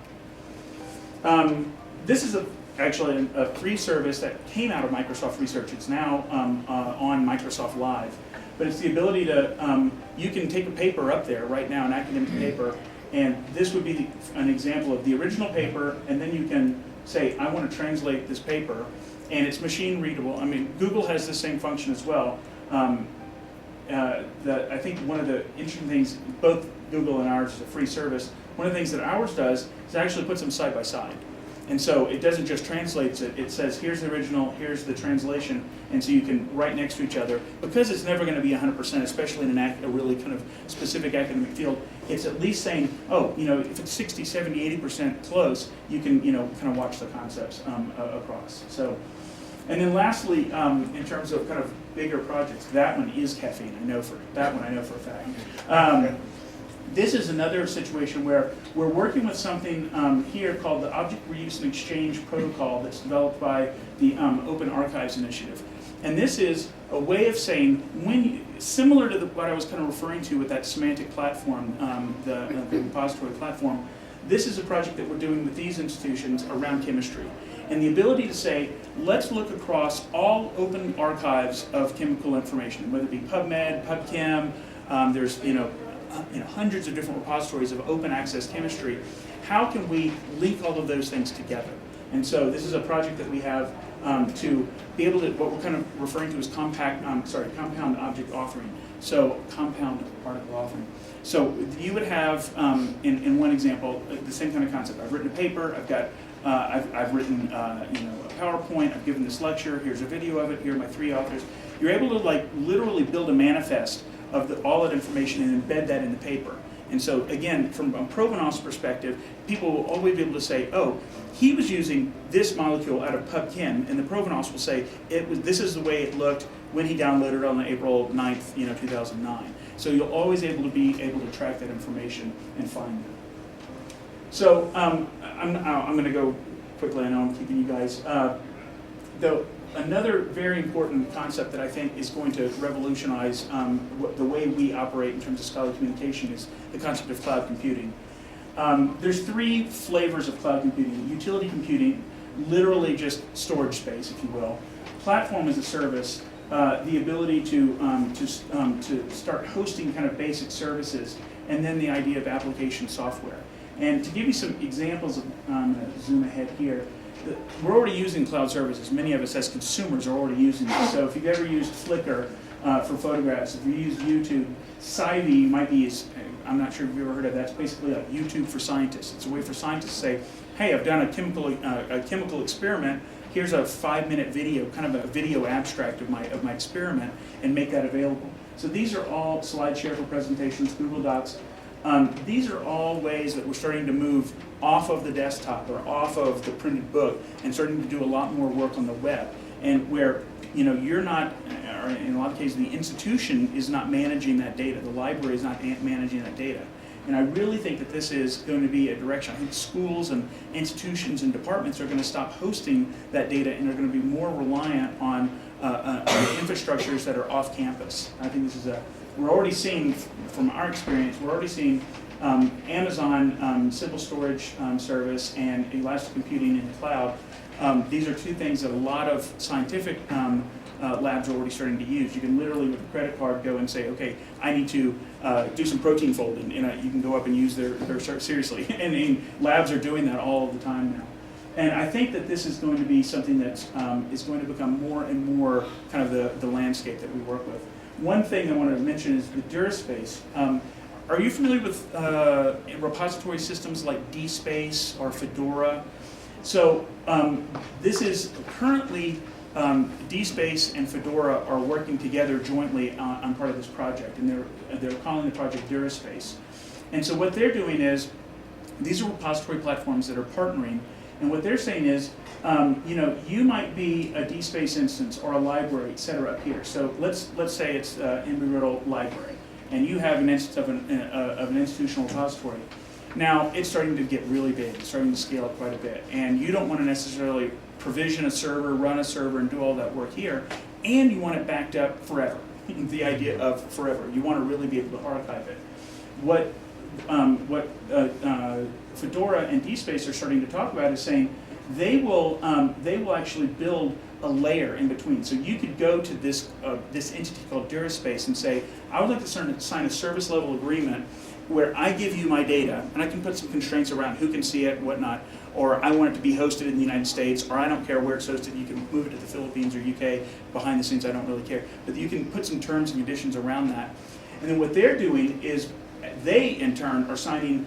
This is actually a free service that came out of Microsoft Research. It's now on Microsoft Live. But it's the ability to, you can take a paper up there right now, an academic paper, and this would be an example of the original paper, and then you can say, I want to translate this paper, and it's machine readable. I mean, Google has the same function as well. I think one of the interesting things, both Google and ours is a free service, one of the things that ours does is it actually puts them side by side. And so it doesn't just translate it, it says here's the original, here's the translation, and so you can right next to each other. Because it's never going to be 100%, especially in a really kind of specific academic field, it's at least saying, oh, if it's 60, 70, 80% close, you can, kind of watch the concepts across. So, and then lastly, in terms of kind of bigger projects, that one is caffeine, I know for a fact. This is another situation where we're working with something here called the Object Reuse and Exchange Protocol that's developed by the Open Archives Initiative. And this is a way of saying, similar to what I was kind of referring to with that semantic platform, the repository platform, this is a project that we're doing with these institutions around chemistry. And the ability to say, let's look across all open archives of chemical information, whether it be PubMed, PubChem, there's hundreds of different repositories of open access chemistry. How can we link all of those things together? And so this is a project that we have to be able to, what we're kind of referring to as compound object authoring. So compound article authoring. So you would have, in one example, the same kind of concept. I've written a paper, I've written a PowerPoint, I've given this lecture, here's a video of it, here are my 3 authors. You're able to like literally build a manifest of all that information and embed that in the paper. And so again, from a provenance perspective, people will always be able to say, oh, he was using this molecule out of PubChem, and the provenance will say, this is the way it looked when he downloaded it on April 9th, 2009. So you'll always be able to track that information and find it. So I'm going to go quickly. I know I'm keeping you guys. Another very important concept that I think is going to revolutionize the way we operate in terms of scholarly communication is the concept of cloud computing. There's 3 flavors of cloud computing. Utility computing, literally just storage space, if you will. Platform as a service, the ability to start hosting kind of basic services, and then the idea of application software. And to give you some examples, I'm going to zoom ahead here. We're already using cloud services. Many of us as consumers are already using them. So if you've ever used Flickr for photographs, if you use YouTube, Sivey might be, I'm not sure if you've ever heard of that. It's basically like YouTube for scientists. It's a way for scientists to say, hey, I've done a chemical experiment. Here's a 5-minute video, kind of a video abstract of my experiment, and make that available. So these are all SlideShare for presentations, Google Docs. These are all ways that we're starting to move off of the desktop or off of the printed book and starting to do a lot more work on the web. And where you're not, or in a lot of cases, the institution is not managing that data. The library is not managing that data. And I really think that this is going to be a direction. I think schools and institutions and departments are going to stop hosting that data and are going to be more reliant on infrastructures that are off campus. I think this is we're already seeing, from our experience, we're already seeing Amazon Simple Storage Service and elastic computing in the cloud. These are 2 things that a lot of scientific labs are already starting to use. You can literally, with a credit card, go and say, okay, I need to do some protein folding, and you can go up and use their seriously. And labs are doing that all the time now. And I think that this is going to be something that is going to become more and more kind of the landscape that we work with. One thing I wanted to mention is the DuraSpace. Are you familiar with repository systems like DSpace or Fedora? So this is currently, DSpace and Fedora are working together jointly on part of this project, and they're calling the project DuraSpace. And so what they're doing is, these are repository platforms that are partnering, and what they're saying is, you might be a DSpace instance or a library, et cetera, up here. So let's say it's Embry-Riddle Library, and you have an instance of an institutional repository. Now it's starting to get really big, it's starting to scale up quite a bit, and you don't want to necessarily provision a server, run a server, and do all that work here, and you want it backed up forever. The idea of forever, you want to really be able to archive it. What Fedora and DSpace are starting to talk about is saying they will actually build a layer in between. So you could go to this entity called DuraSpace and say, I would like to sign a service level agreement where I give you my data, and I can put some constraints around who can see it, whatnot, or I want it to be hosted in the United States, or I don't care where it's hosted, you can move it to the Philippines or UK, behind the scenes I don't really care. But you can put some terms and conditions around that. And then what they're doing is, they in turn are signing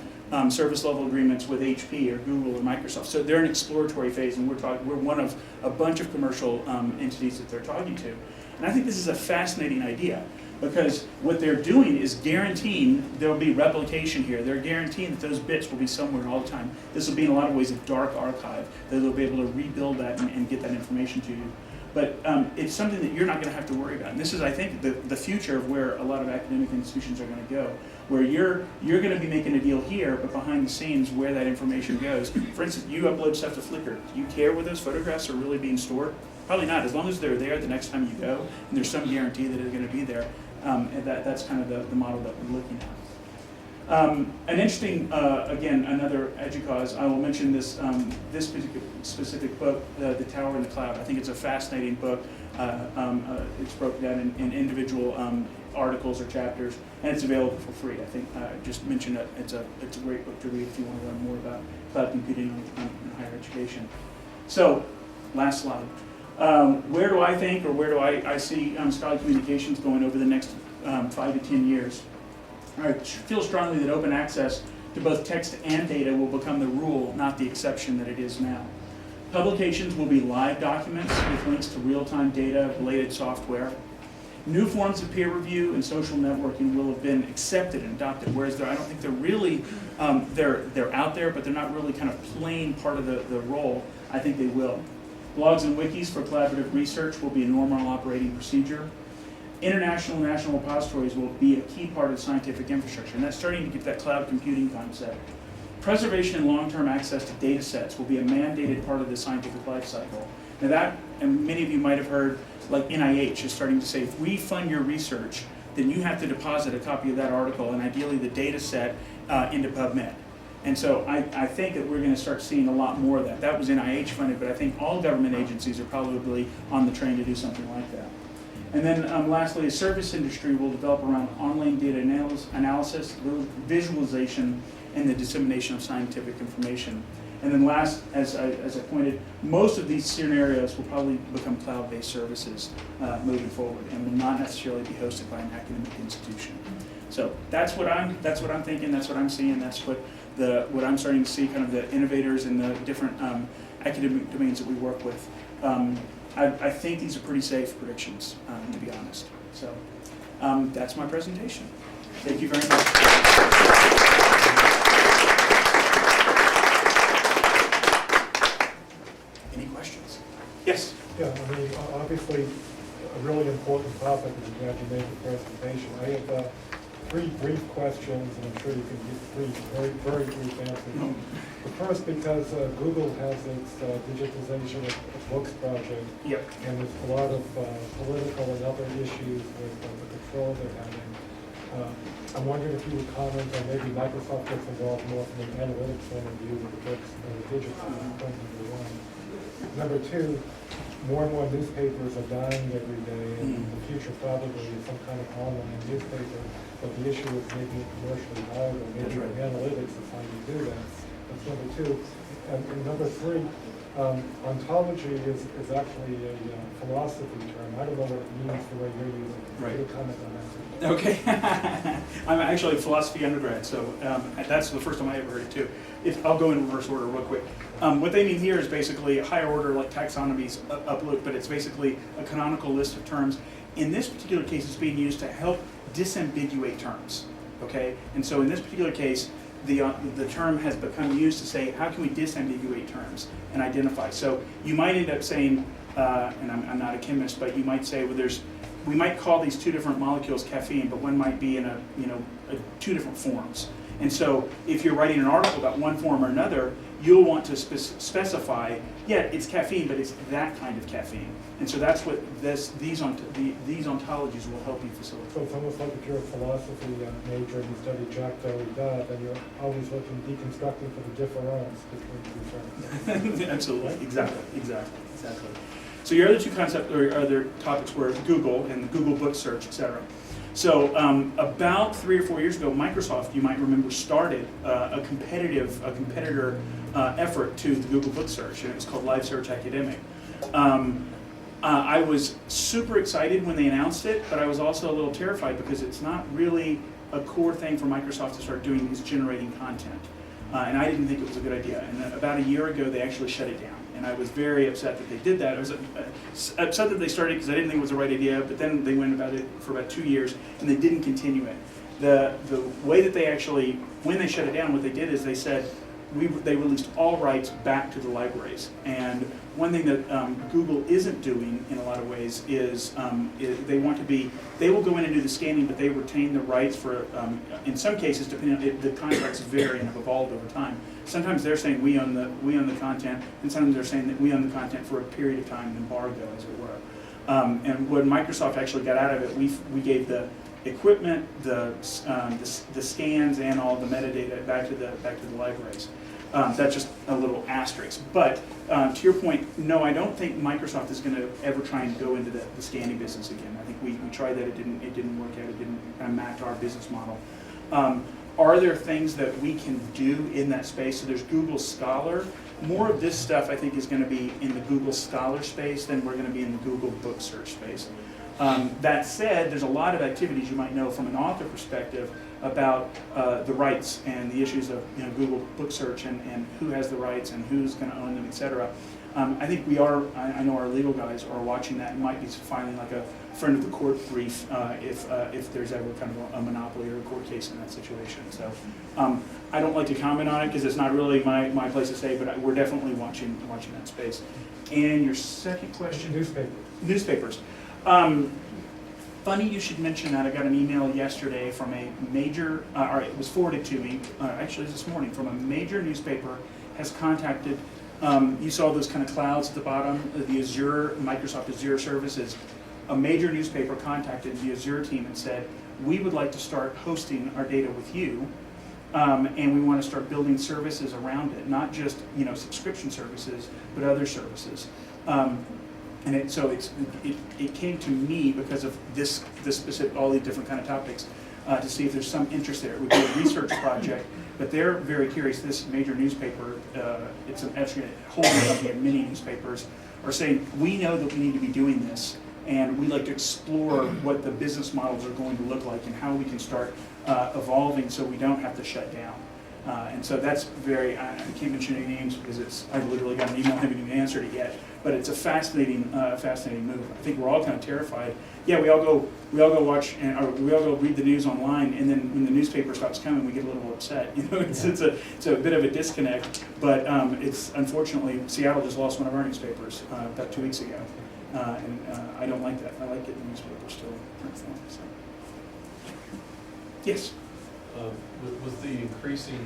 service level agreements with HP or Google or Microsoft. So they're in exploratory phase, and we're one of a bunch of commercial entities that they're talking to. And I think this is a fascinating idea, because what they're doing is guaranteeing there will be replication here. They're guaranteeing that those bits will be somewhere all the time. This will be in a lot of ways a dark archive, that they'll be able to rebuild that and get that information to you. But it's something that you're not going to have to worry about. And this is, I think, the future of where a lot of academic institutions are going to go, where you're going to be making a deal here, but behind the scenes where that information goes. For instance, you upload stuff to Flickr. Do you care where those photographs are really being stored? Probably not. As long as they're there the next time you go, and there's some guarantee that they're going to be there. And that's kind of the model that we're looking at. An interesting, again, another EDUCAUSE, I will mention this this specific book, The Tower in the Cloud. I think it's a fascinating book. It's broken down in individual articles or chapters, and it's available for free. I think just mention it. It's a great book to read if you want to learn more about cloud computing in higher education. So, last slide. Where do I think, or where do I see Scotty Communications going over the next 5 to 10 years? I feel strongly that open access to both text and data will become the rule, not the exception that it is now. Publications will be live documents with links to real-time data, related software. New forms of peer review and social networking will have been accepted and adopted, whereas I don't think they're really, they're out there, but they're not really kind of playing part of the role. I think they will. Blogs and wikis for collaborative research will be a normal operating procedure. International and national repositories will be a key part of scientific infrastructure, and that's starting to get that cloud computing concept. Preservation and long-term access to data sets will be a mandated part of the scientific life cycle. Now that, and many of you might have heard, like NIH is starting to say, if we fund your research, then you have to deposit a copy of that article and ideally the data set into PubMed. And so I think that we're going to start seeing a lot more of that. That was NIH funded, but I think all government agencies are probably on the train to do something like that. And then lastly, a service industry will develop around online data analysis, visualization, and the dissemination of scientific information. And then last, as I pointed, most of these scenarios will probably become cloud-based services moving forward, and will not necessarily be hosted by an academic institution. So that's what I'm thinking. That's what I'm seeing. That's what I'm starting to see. Kind of the innovators in the different academic domains that we work with. I think these are pretty safe predictions, to be honest. So that's my presentation. Thank you very much. Any questions? Yes. Yeah, I mean, obviously, a really important topic, and I'm glad you made the presentation. I have 3 brief questions, and I'm sure you can give 3 very brief answers. The first, because Google has its digitization of books project, Yep. and there's a lot of political and other issues with the control they're having. I'm wondering if you would comment on maybe Microsoft gets involved more from an analytics point of view with the books and the digital, point number 1. Number 2, more and more newspapers are dying every day, and the future probably is some kind of online newspaper, but the issue is making it commercially viable. Maybe That's right. analytics is how you do that. That's number 2. And number 3, ontology is actually a philosophy term. I don't know what it means the way you're using it. Right. Can you comment on that? Okay. I'm actually a philosophy undergrad, so that's the first time I ever heard it too. I'll go in reverse order real quick. What they mean here is basically a higher order like taxonomy's upload, but it's basically a canonical list of terms. In this particular case, it's being used to help disambiguate terms. Okay, and so in this particular case, the term has become used to say how can we disambiguate terms and identify. So you might end up saying, and I'm not a chemist, but you might say, well, we might call these 2 different molecules caffeine, but one might be in 2 different forms. And so if you're writing an article about one form or another, you'll want to specify, yeah, it's caffeine, but it's that kind of caffeine. And so that's what these ontologies will help you facilitate. So it's almost like if you're a philosophy major and you study Jacques Derrida, then you're always deconstructing for the difference between 2 terms. Absolutely, exactly. So your other 2 concepts or other topics were Google and Google book search, etc. So about 3 or 4 years ago, Microsoft, you might remember, started a competitor effort to the Google book search, and it was called Live Search Academic. I was super excited when they announced it, but I was also a little terrified because it's not really a core thing for Microsoft to start doing, is generating content. And I didn't think it was a good idea. And about a year ago, they actually shut it down. And I was very upset that they did that. I was upset that they started because I didn't think it was the right idea, but then they went about it for about 2 years, and they didn't continue it. The way that they actually, when they shut it down, what they did is they said, they released all rights back to the libraries. And one thing that Google isn't doing in a lot of ways is they will go in and do the scanning, but they retain the rights for, in some cases, depending on, the contracts vary and have evolved over time. Sometimes they're saying we own the content, and sometimes they're saying that we own the content for a period of time, an embargo, as it were. And what Microsoft actually got out of it, we gave the equipment, the scans, and all the metadata back to the libraries. That's just a little asterisk. But to your point, no, I don't think Microsoft is going to ever try and go into the scanning business again. I think we tried that, it didn't work out, it didn't kind of match our business model. Are there things that we can do in that space? So there's Google Scholar, more of this stuff I think is going to be in the Google Scholar space than we're going to be in the Google Book Search space. That said, there's a lot of activities you might know from an author perspective about the rights and the issues of Google Book Search and who has the rights and who's going to own them, etc. I think I know our legal guys are watching that and might be filing like a friend of the court brief if there's ever kind of a monopoly or a court case in that situation. So I don't like to comment on it because it's not really my place to say, but we're definitely watching that space. And your second question? Newspapers. Funny you should mention that. I got an email yesterday from a major, or it was forwarded to me, actually this morning, from a major newspaper has contacted, you saw those kind of clouds at the bottom, the Azure, Microsoft Azure services. A major newspaper contacted the Azure team and said, we would like to start hosting our data with you, and we want to start building services around it, not just subscription services, but other services. And it came to me because of this specific, all these different kind of topics, to see if there's some interest there. It would be a research project, but they're very curious. This major newspaper, it's actually a holding company of many newspapers, are saying, we know that we need to be doing this, and we'd like to explore what the business models are going to look like and how we can start evolving so we don't have to shut down. And so that's very, I can't mention any names because I literally got an email, haven't even answered it yet, but it's a fascinating move. I think we're all kind of terrified. Yeah, we all go watch, or we all go read the news online, and then when the newspaper stops coming, we get a little upset. It's a bit of a disconnect, but it's unfortunately, Seattle just lost one of our newspapers about 2 weeks ago, and I don't like that. I like getting the newspaper still. So. Yes? With the increasing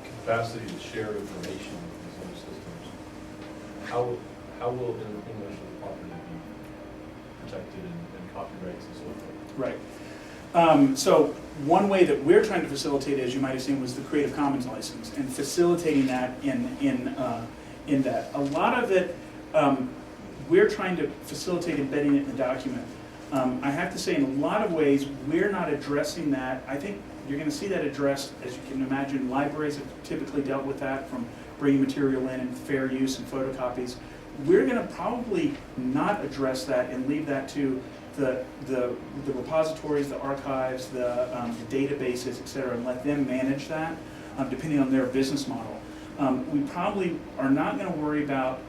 capacity to share information with these other systems, how will intellectual property be protected and copyrights and so forth? Right. So one way that we're trying to facilitate, as you might have seen, was the Creative Commons license and facilitating that in that. A lot of it, we're trying to facilitate embedding it in the document. I have to say, in a lot of ways, we're not addressing that. I think you're going to see that addressed, as you can imagine. Libraries have typically dealt with that, from bringing material in and fair use and photocopies. We're going to probably not address that and leave that to the repositories, the archives, the databases, et cetera, and let them manage that, depending on their business model. We probably are not going to worry about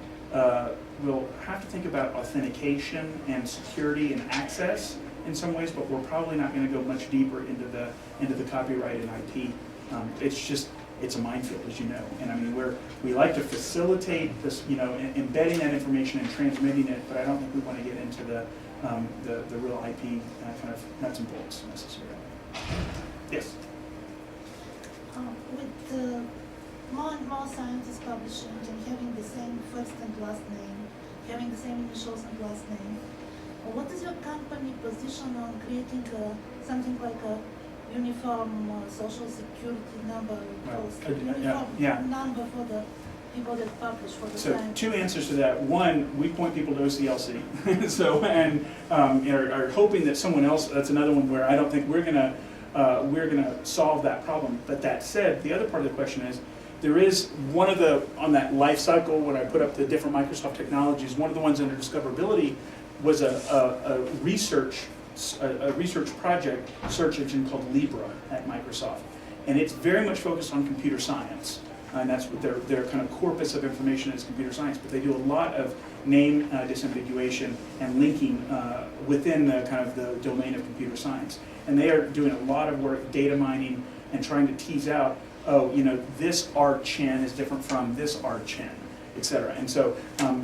we'll have to think about authentication and security and access in some ways, but we're probably not going to go much deeper into the copyright and IP. It's a minefield, as you know. And I mean, we like to facilitate this, embedding that information and transmitting it, but I don't think we want to get into the real IP kind of nuts and bolts necessarily. Yes. With the more and more scientists publishing and having the same first and last name, having the same initials and last name, what is your company position on creating something like a uniform social security number, uniform number for the people that publish, for the scientists? Two answers to that. One, we point people to OCLC. So, and are hoping that someone else, that's another one where I don't think we're gonna solve that problem. But that said, the other part of the question is, there is one of the, on that life cycle, when I put up the different Microsoft technologies, one of the ones under discoverability was a research project search engine called Libra at Microsoft. And it's very much focused on computer science. And that's what their kind of corpus of information is, computer science. But they do a lot of name disambiguation and linking within the kind of the domain of computer science. And they are doing a lot of work data mining and trying to tease out, this RChin is different from this RChin, et cetera. And so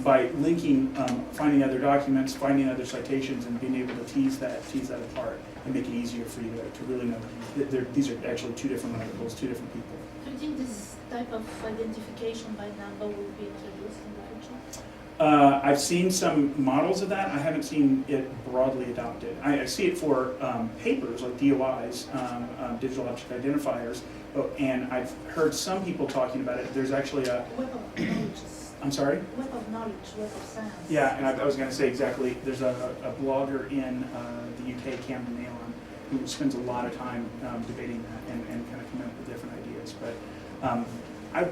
by linking, finding other documents, finding other citations, and being able to tease that apart and make it easier for you to really know that these are actually two different articles, two different people. Do you think this type of identification by number will be introduced in the future? I've seen some models of that. I haven't seen it broadly adopted. I see it for papers like DOIs, digital object identifiers, and I've heard some people talking about it. There's actually a web of knowledge. I'm sorry? Web of knowledge, web of science. Yeah, and I was going to say exactly. There's a blogger in the UK, Cameron Nalon, who spends a lot of time debating that and kind of coming up with different ideas. But I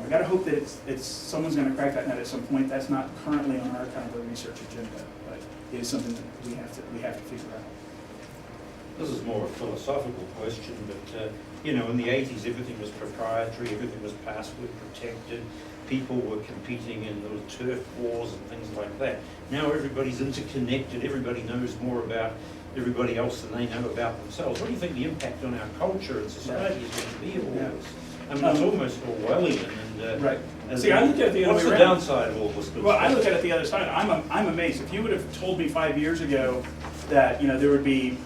gotta hope that it's someone's gonna crack that nut at some point. That's not currently on our kind of a research agenda, but it is something that we have to figure out. This is more a philosophical question, but in the 80s, everything was proprietary, everything was password protected. People were competing in little turf wars and things like that. Now everybody's interconnected. Everybody knows more about everybody else than they know about themselves. What do you think the impact on our culture and society is going to be of all this? I mean, it's almost Orwellian. And, right. See, I look at it the other way around. What's the downside of all this? Well, I look at it the other side. I'm amazed. If you would have told me 5 years ago that there would be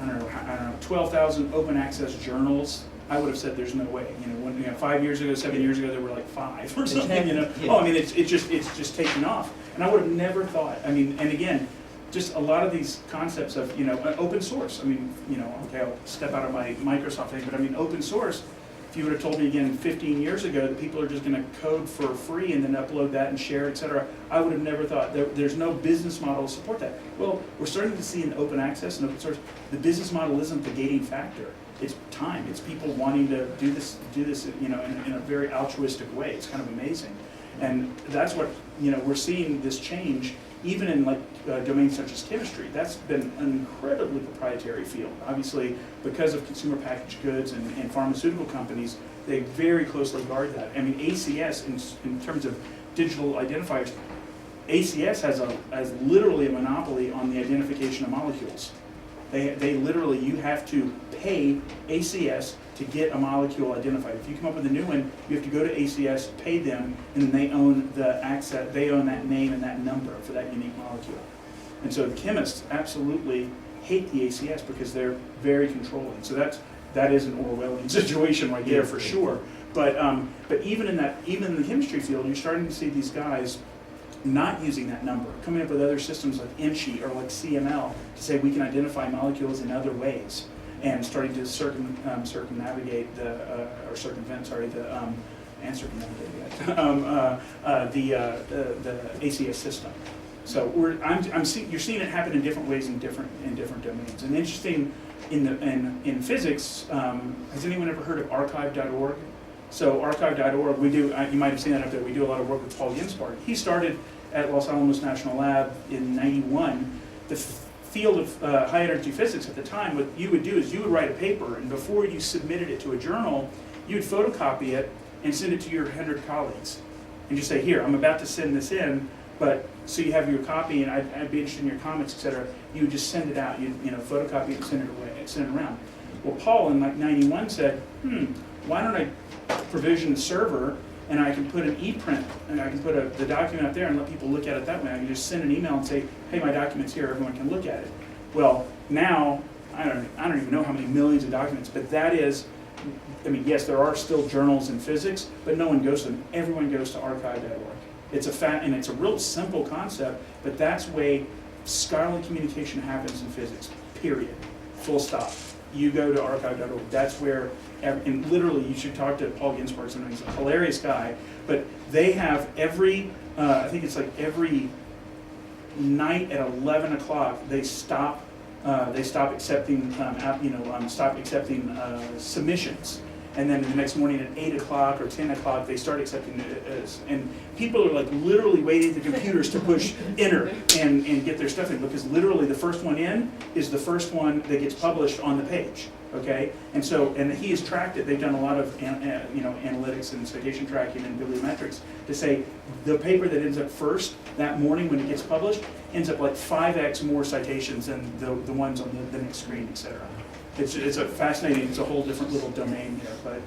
I don't know 12,000 open access journals, I would have said there's no way. 5 years ago, 7 years ago, there were like 5 or something. Yeah. Oh, I mean, it's just taking off. And I would have never thought. I mean, and again, just a lot of these concepts of open source. I mean, okay, I'll step out of my Microsoft thing, but I mean, open source. If you would have told me again 15 years ago that people are just going to code for free and then upload that and share, etc., I would have never thought. There's no business model to support that. Well, we're starting to see in open access and open source, the business model isn't the gating factor. It's time. It's people wanting to do this, in a very altruistic way. It's kind of amazing, and that's what we're seeing this change. Even in domains such as chemistry, that's been an incredibly proprietary field. Obviously, because of consumer packaged goods and pharmaceutical companies, they very closely guard that. I mean, ACS, in terms of digital identifiers, ACS has literally a monopoly on the identification of molecules. They literally, you have to pay ACS to get a molecule identified. If you come up with a new one, you have to go to ACS, pay them, and then they own the access, they own that name and that number for that unique molecule. And so the chemists absolutely hate the ACS because they're very controlling. So that is an Orwellian situation right there for sure. But even in the chemistry field, you're starting to see these guys not using that number, coming up with other systems like INCHI or like CML to say we can identify molecules in other ways, and starting to circumnavigate the ACS system. So you're seeing it happen in different ways in different domains. And interesting in physics, has anyone ever heard of archive.org? So archive.org, we do. You might have seen that up there. We do a lot of work with Paul Ginsparg. He started at Los Alamos National Lab in '91. The field of high energy physics at the time, what you would do is you would write a paper, and before you submitted it to a journal, you'd photocopy it and send it to your 100 colleagues, and just say, here, I'm about to send this in, but so you have your copy, and I'd be interested in your comments, etc. You would just send it out, photocopy it and send it away, and send it around. Well, Paul in '91 said, why don't I provision a server, and I can put an ePrint, and I can put the document up there and let people look at it that way. I can just send an email and say, hey, my document's here, everyone can look at it. Well, now, I don't even know how many millions of documents, but that is, I mean, yes, there are still journals in physics, but no one goes to them. Everyone goes to archive.org. It's and it's a real simple concept, but that's the way scholarly communication happens in physics, period, full stop. You go to archive.org. That's where, and literally, you should talk to Paul Ginsparg. He's a hilarious guy. But they have every, I think it's like every night at 11 o'clock, they stop accepting, submissions. And then the next morning at 8 o'clock or 10 o'clock, they start accepting it. And people are like literally waiting at the computers to push enter and get their stuff in, because literally the first one in is the first one that gets published on the page. Okay, and he has tracked it. They've done a lot of analytics and citation tracking and bibliometrics to say the paper that ends up first that morning when it gets published ends up like 5x more citations than the ones on the next screen, etc. It's a fascinating. It's a whole different little domain here, but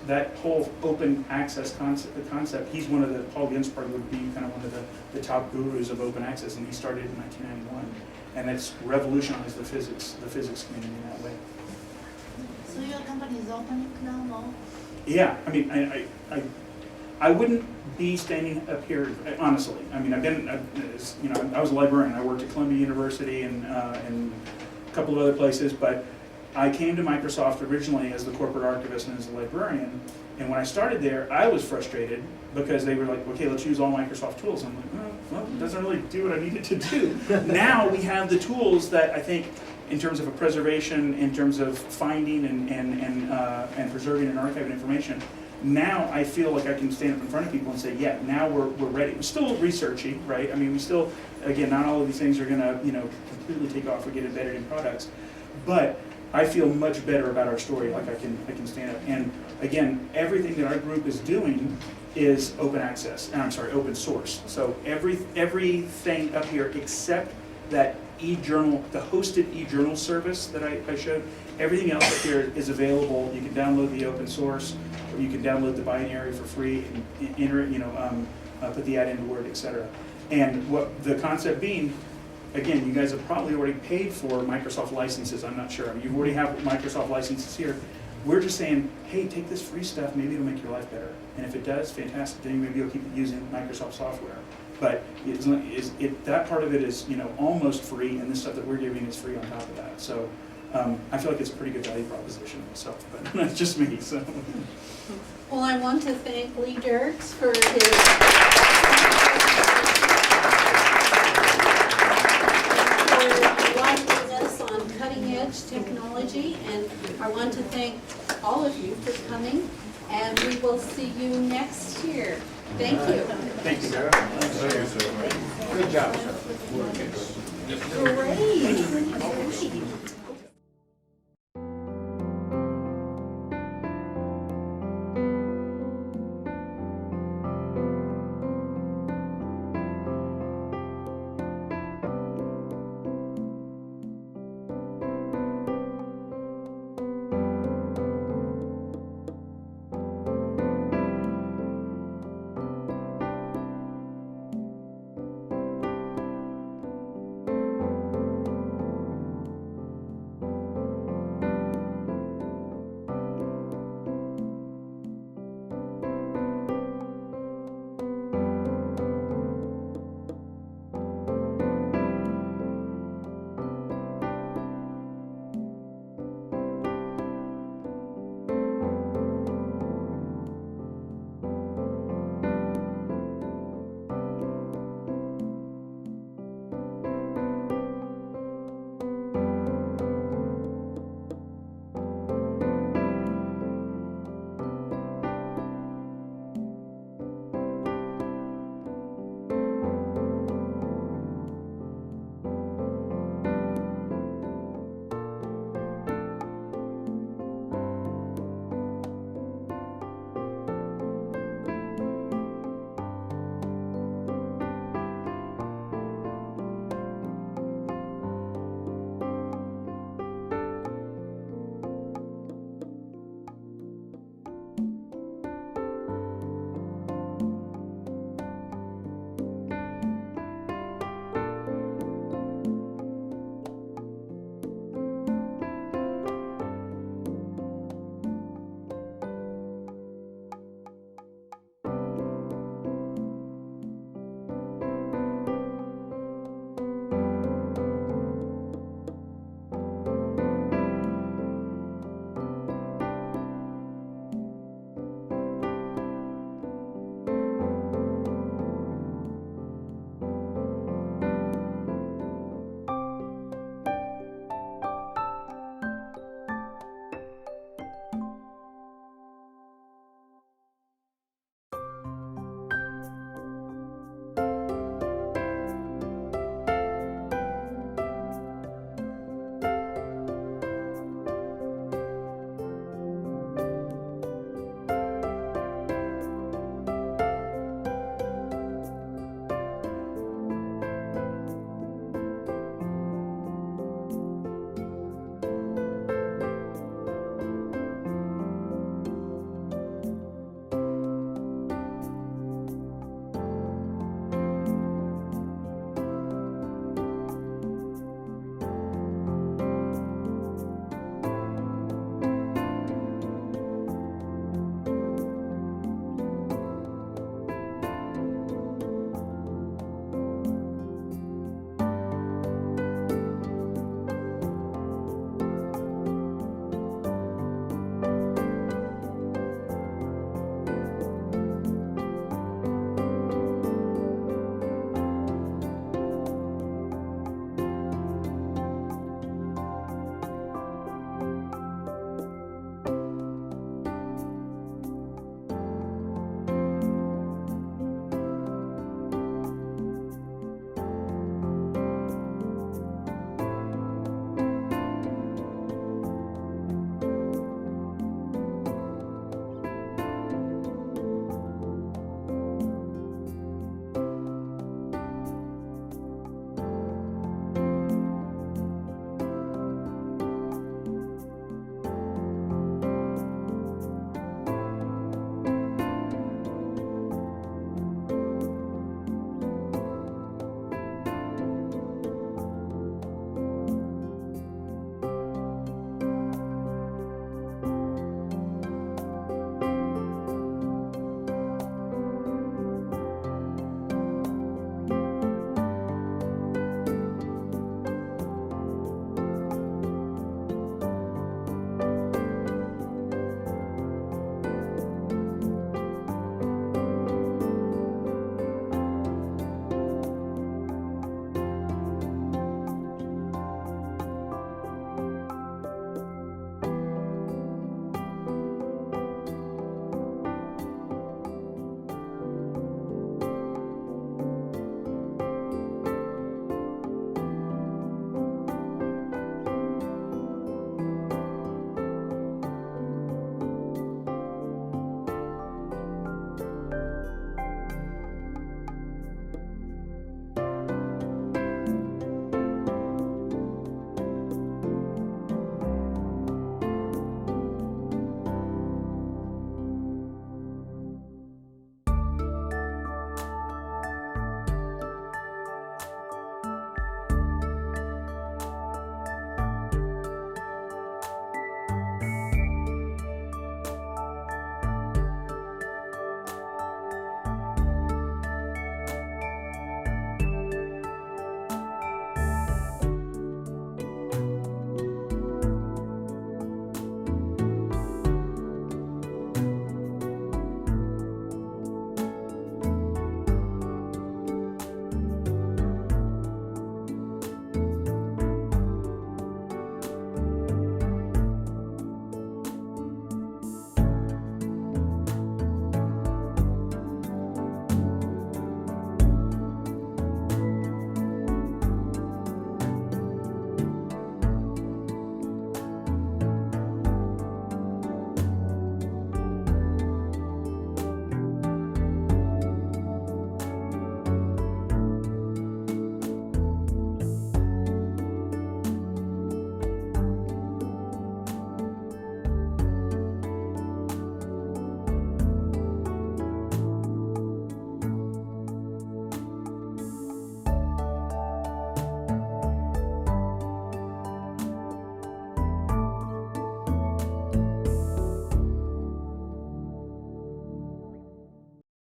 that whole open access concept. He's one of the Paul Ginsparg would be kind of one of the top gurus of open access, and he started in 1991. And it's revolutionized the physics community in that way. So your company is opening now, no? Yeah, I mean, I wouldn't be standing up here honestly. I mean, I was a librarian. I worked at Columbia University and a couple of other places, but I came to Microsoft originally as the corporate archivist and as a librarian. And when I started there, I was frustrated because they were like, okay, let's use all Microsoft tools. I'm like, well, it doesn't really do what I needed to do. Now we have the tools that I think in terms of a preservation, in terms of finding and preserving and archiving information, now I feel like I can stand up in front of people and say, yeah, now we're ready. We're still researching, right? I mean, we still, again, not all of these things are gonna, completely take off or get embedded in products, but I feel much better about our story, like I can stand up. And again, everything that our group is doing is open access, open source. So everything up here except that e-journal, the hosted e-journal service that I showed, everything else up here is available. You can download the open source, or you can download the binary for free and enter it, put the ad into Word, etc. And what the concept being, again, you guys have probably already paid for Microsoft licenses. I'm not sure. I mean, you already have Microsoft licenses here. We're just saying, hey, take this free stuff. Maybe it'll make your life better. And if it does, fantastic. Then maybe you'll keep using Microsoft software. But that part of it is, almost free, and this stuff that we're giving is free on top of that. So I feel like it's a pretty good value proposition myself, but that's just me. So. Well, I want to thank Lee Dirks for his enlightening us on cutting-edge technology, and I want to thank all of you for coming, and we will see you next year. Thank you. Thank you, Sarah. Good job, sir. Great.